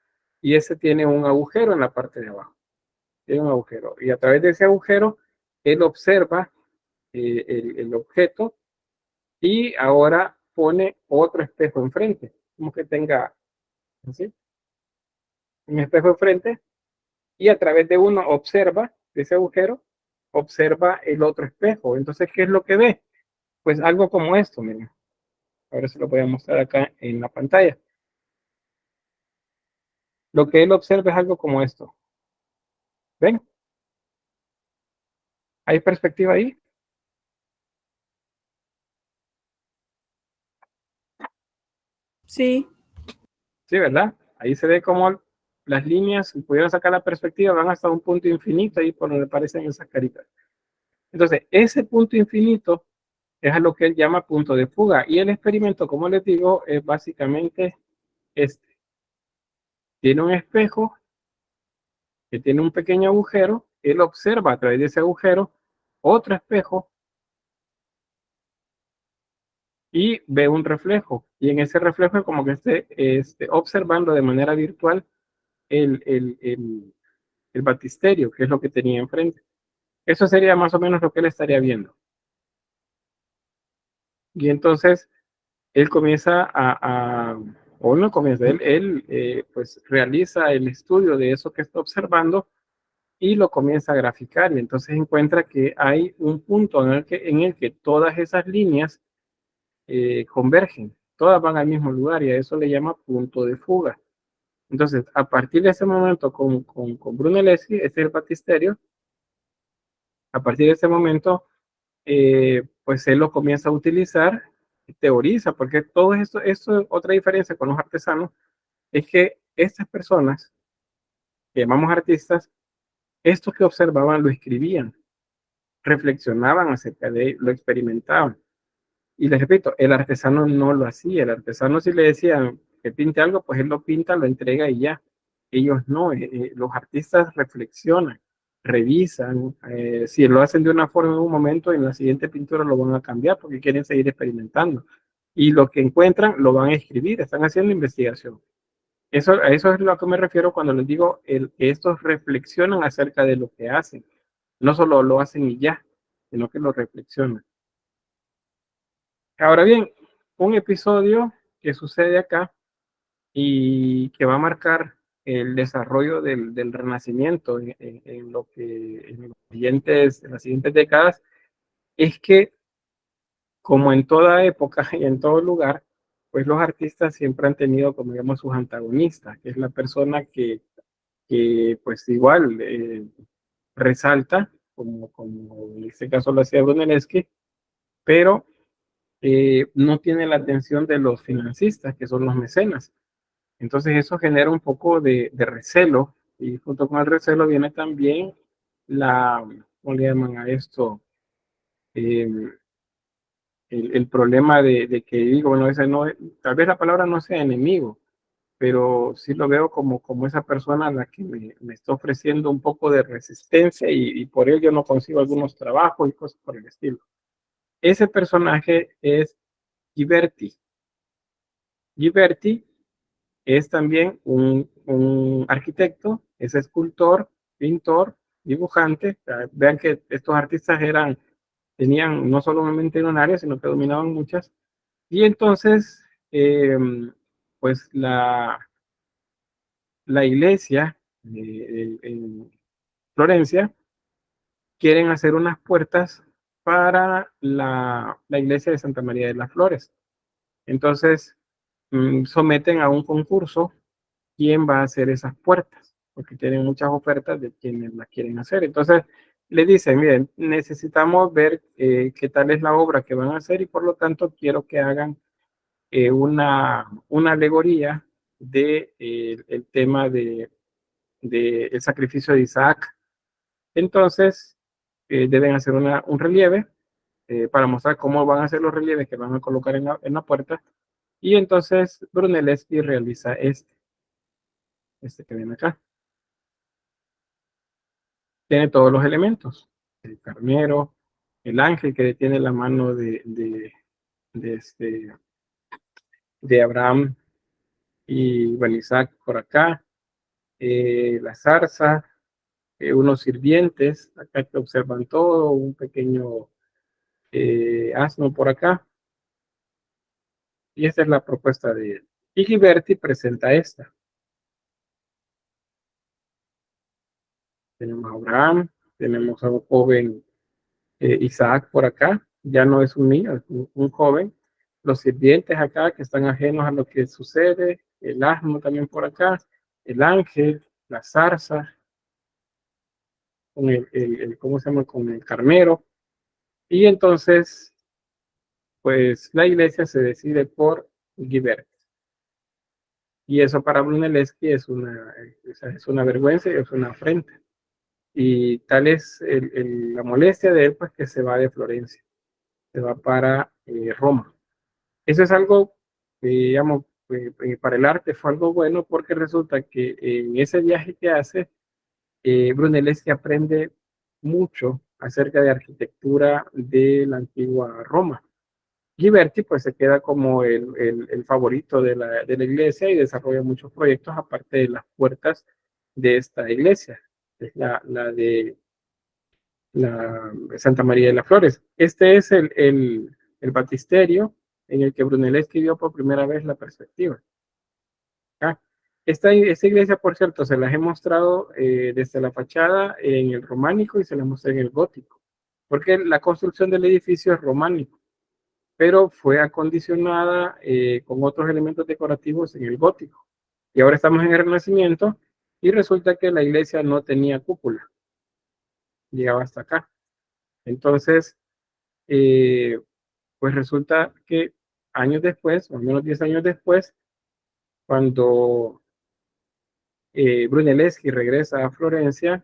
y ese tiene un agujero en la parte de abajo. Tiene un agujero. Y a través de ese agujero, él observa el objeto y ahora pone otro espejo enfrente. Como que tenga así, un espejo enfrente y a través de uno observa de ese agujero, observa el otro espejo. Entonces, ¿qué es lo que ve? Pues algo como esto, miren. Ahora se lo voy a mostrar acá en la pantalla. Lo que él observa es algo como esto. ¿Ven? ¿Hay perspectiva ahí? Sí. Sí, ¿verdad? Ahí se ve como las líneas, si pudieran sacar la perspectiva, van hasta un punto infinito ahí por donde aparecen esas caritas. Entonces, ese punto infinito es a lo que él llama punto de fuga. Y el experimento, como les digo, es básicamente este. Tiene un espejo que tiene un pequeño agujero. Él observa a través de ese agujero otro espejo y ve un reflejo. Y en ese reflejo es como que esté observando de manera virtual el batisterio, que es lo que tenía enfrente. Eso sería más o menos lo que él estaría viendo. Y entonces él comienza o no comienza, él pues realiza el estudio de eso que está observando y lo comienza a graficar. Y entonces encuentra que hay un punto en el que todas esas líneas convergen, todas van al mismo lugar y a eso le llama punto de fuga. Entonces, a partir de ese momento con Brunelleschi, ese es el batisterio, a partir de ese momento, pues él lo comienza a utilizar, teoriza, porque todo esto es otra diferencia con los artesanos, es que estas personas, que llamamos artistas, esto que observaban lo escribían, reflexionaban acerca de él, lo experimentaban. Y les repito, el artesano no lo hacía. El artesano, si le decían que pinte algo, pues él lo pinta, lo entrega y ya. Ellos no, los artistas reflexionan, revisan, si lo hacen de una forma en un momento, en la siguiente pintura lo van a cambiar porque quieren seguir experimentando. Y lo que encuentran lo van a escribir, están haciendo investigación. A eso es lo que me refiero cuando les digo que estos reflexionan acerca de lo que hacen. No solo lo hacen y ya, sino que lo reflexionan. Ahora bien, un episodio que sucede acá y que va a marcar el desarrollo del Renacimiento en las siguientes décadas es que, como en toda época y en todo lugar, pues los artistas siempre han tenido, como digamos, sus antagonistas, que es la persona que pues igual resalta, como en este caso lo hacía Brunelleschi, pero no tiene la atención de los financistas, que son los mecenas. Entonces eso genera un poco de recelo, y junto con el recelo viene también ¿cómo le llaman a esto? El problema de que digo, bueno, tal vez la palabra no sea enemigo, pero sí lo veo como esa persona a la que me está ofreciendo un poco de resistencia y por ello yo no consigo algunos trabajos y cosas por el estilo. Ese personaje es Ghiberti. Ghiberti es también un arquitecto, es escultor, pintor, dibujante. Vean que estos artistas tenían no solamente un área, sino que dominaban muchas. Y entonces, pues la iglesia en Florencia quieren hacer unas puertas para la iglesia de Santa María de las Flores. Entonces, someten a un concurso quién va a hacer esas puertas, porque tienen muchas ofertas de quienes las quieren hacer. Entonces, le dicen, miren, necesitamos ver qué tal es la obra que van a hacer y por lo tanto quiero que hagan una alegoría de el tema de el sacrificio de Isaac. Entonces, deben hacer un relieve para mostrar cómo van a ser los relieves que van a colocar en la puerta. Y entonces Brunelleschi realiza este que viene acá. Tiene todos los elementos: el carnero, el ángel que detiene la mano de Abraham y bueno, Isaac por acá, la zarza, unos sirvientes acá que observan todo, un pequeño asno por acá. Y esta es la propuesta de él. Y Ghiberti presenta esta. Tenemos a Abraham, tenemos a un joven Isaac por acá, ya no es un niño, es un joven. Los sirvientes acá que están ajenos a lo que sucede, el asno también por acá, el ángel, la zarza, con ¿cómo se llama? Con el carnero. Y entonces, pues la iglesia se decide por Ghiberti. Y eso para Brunelleschi es una vergüenza y es una afrenta. Y tal es la molestia de él, pues que se va de Florencia, se va para Roma. Eso es algo, digamos, para el arte fue algo bueno porque resulta que en ese viaje que hace, Brunelleschi aprende mucho acerca de arquitectura de la antigua Roma. Ghiberti pues se queda como el favorito de la iglesia y desarrolla muchos proyectos aparte de las puertas de esta iglesia, es la de la Santa María de las Flores. Este es el baptisterio en el que Brunelleschi vio por primera vez la perspectiva. Esta iglesia, por cierto, se las he mostrado desde la fachada en el románico y se las mostré en el gótico, porque la construcción del edificio es románico, pero fue acondicionada con otros elementos decorativos en el gótico. Y ahora estamos en el Renacimiento y resulta que la iglesia no tenía cúpula, llegaba hasta acá. Entonces, pues resulta que años después, o al menos 10 años después, cuando Brunelleschi regresa a Florencia,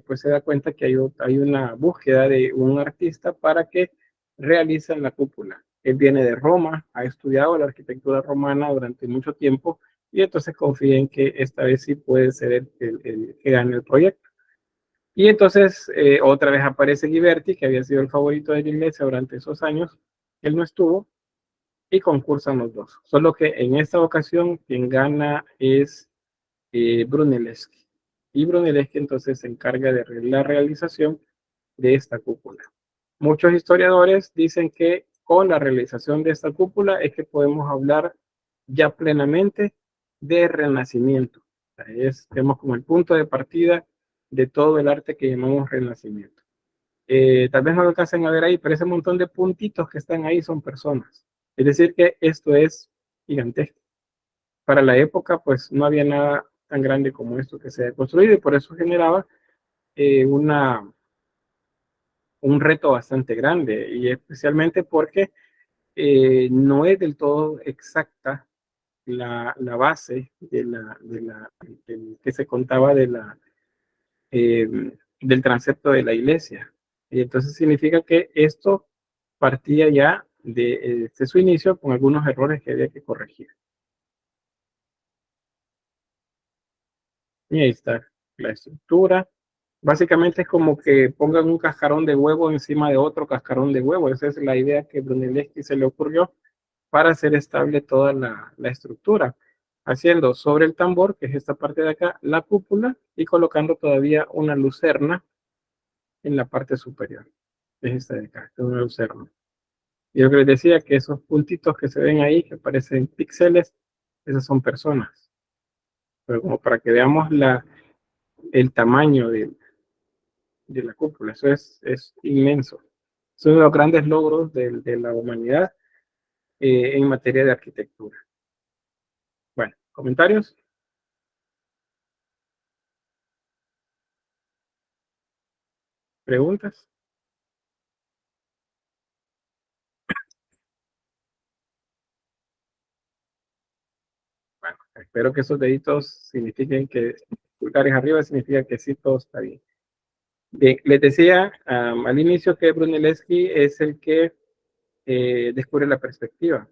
pues se da cuenta que hay una búsqueda de un artista para que realice la cúpula. Él viene de Roma, ha estudiado la arquitectura romana durante mucho tiempo y entonces confía en que esta vez sí puede ser el que gane el proyecto. Y entonces otra vez aparece Ghiberti, que había sido el favorito de la iglesia durante esos años. Él no estuvo y concursan los dos. Solo que en esta ocasión quien gana es Brunelleschi. Y Brunelleschi entonces se encarga de la realización de esta cúpula. Muchos historiadores dicen que con la realización de esta cúpula es que podemos hablar ya plenamente de renacimiento. Vemos como el punto de partida de todo el arte que llamamos renacimiento. Tal vez no lo alcancen a ver ahí, pero ese montón de puntitos que están ahí son personas. Es decir que esto es gigantesco. Para la época, pues no había nada tan grande como esto que se ha construido y por eso generaba un reto bastante grande y especialmente porque no es del todo exacta la base que se contaba del transepto de la iglesia. Y entonces significa que esto partía ya desde su inicio con algunos errores que había que corregir. Y ahí está la estructura. Básicamente es como que pongan un cascarón de huevo encima de otro cascarón de huevo. Esa es la idea que Brunelleschi se le ocurrió para hacer estable toda la estructura. Haciendo sobre el tambor, que es esta parte de acá, la cúpula y colocando todavía una lucerna en la parte superior. Es esta de acá, es una lucerna. Y lo que les decía, que esos puntitos que se ven ahí, que parecen píxeles, esas son personas. Pero como para que veamos el tamaño de la cúpula, eso es inmenso. Es uno de los grandes logros de la humanidad en materia de arquitectura. Bueno, ¿comentarios? ¿Preguntas? Bueno, espero que esos deditos signifiquen que, pulgares arriba significa que sí, todo está bien. Bien, les decía al inicio que Brunelleschi es el que descubre la perspectiva.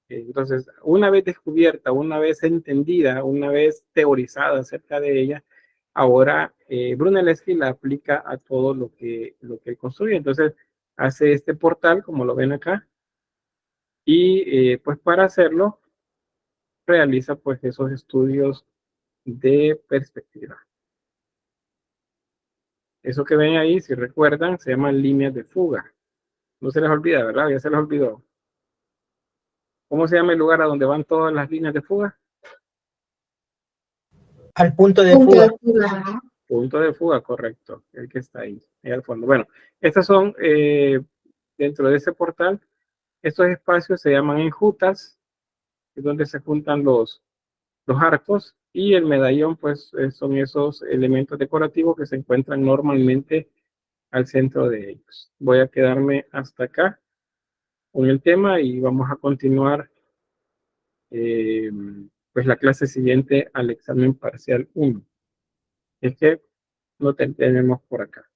Entonces, una vez descubierta, una vez entendida, una vez teorizada acerca de ella, ahora Brunelleschi la aplica a todo lo que él construye. Entonces, hace este portal, como lo ven acá, y pues para hacerlo, realiza pues esos estudios de perspectiva. Eso que ven ahí, si recuerdan, se llaman líneas de fuga. No se les olvida, ¿verdad? Ya se les olvidó. ¿Cómo se llama el lugar a donde van todas las líneas de fuga? Al punto de fuga. Punto de fuga, correcto. El que está ahí al fondo. Bueno, estas son, dentro de ese portal, estos espacios se llaman enjutas, es donde se juntan los arcos, y el medallón, pues, son esos elementos decorativos que se encuentran normalmente al centro de ellos. Voy a quedarme hasta acá con el tema y vamos a continuar pues la clase siguiente al examen parcial 1. Es que no tenemos por acá.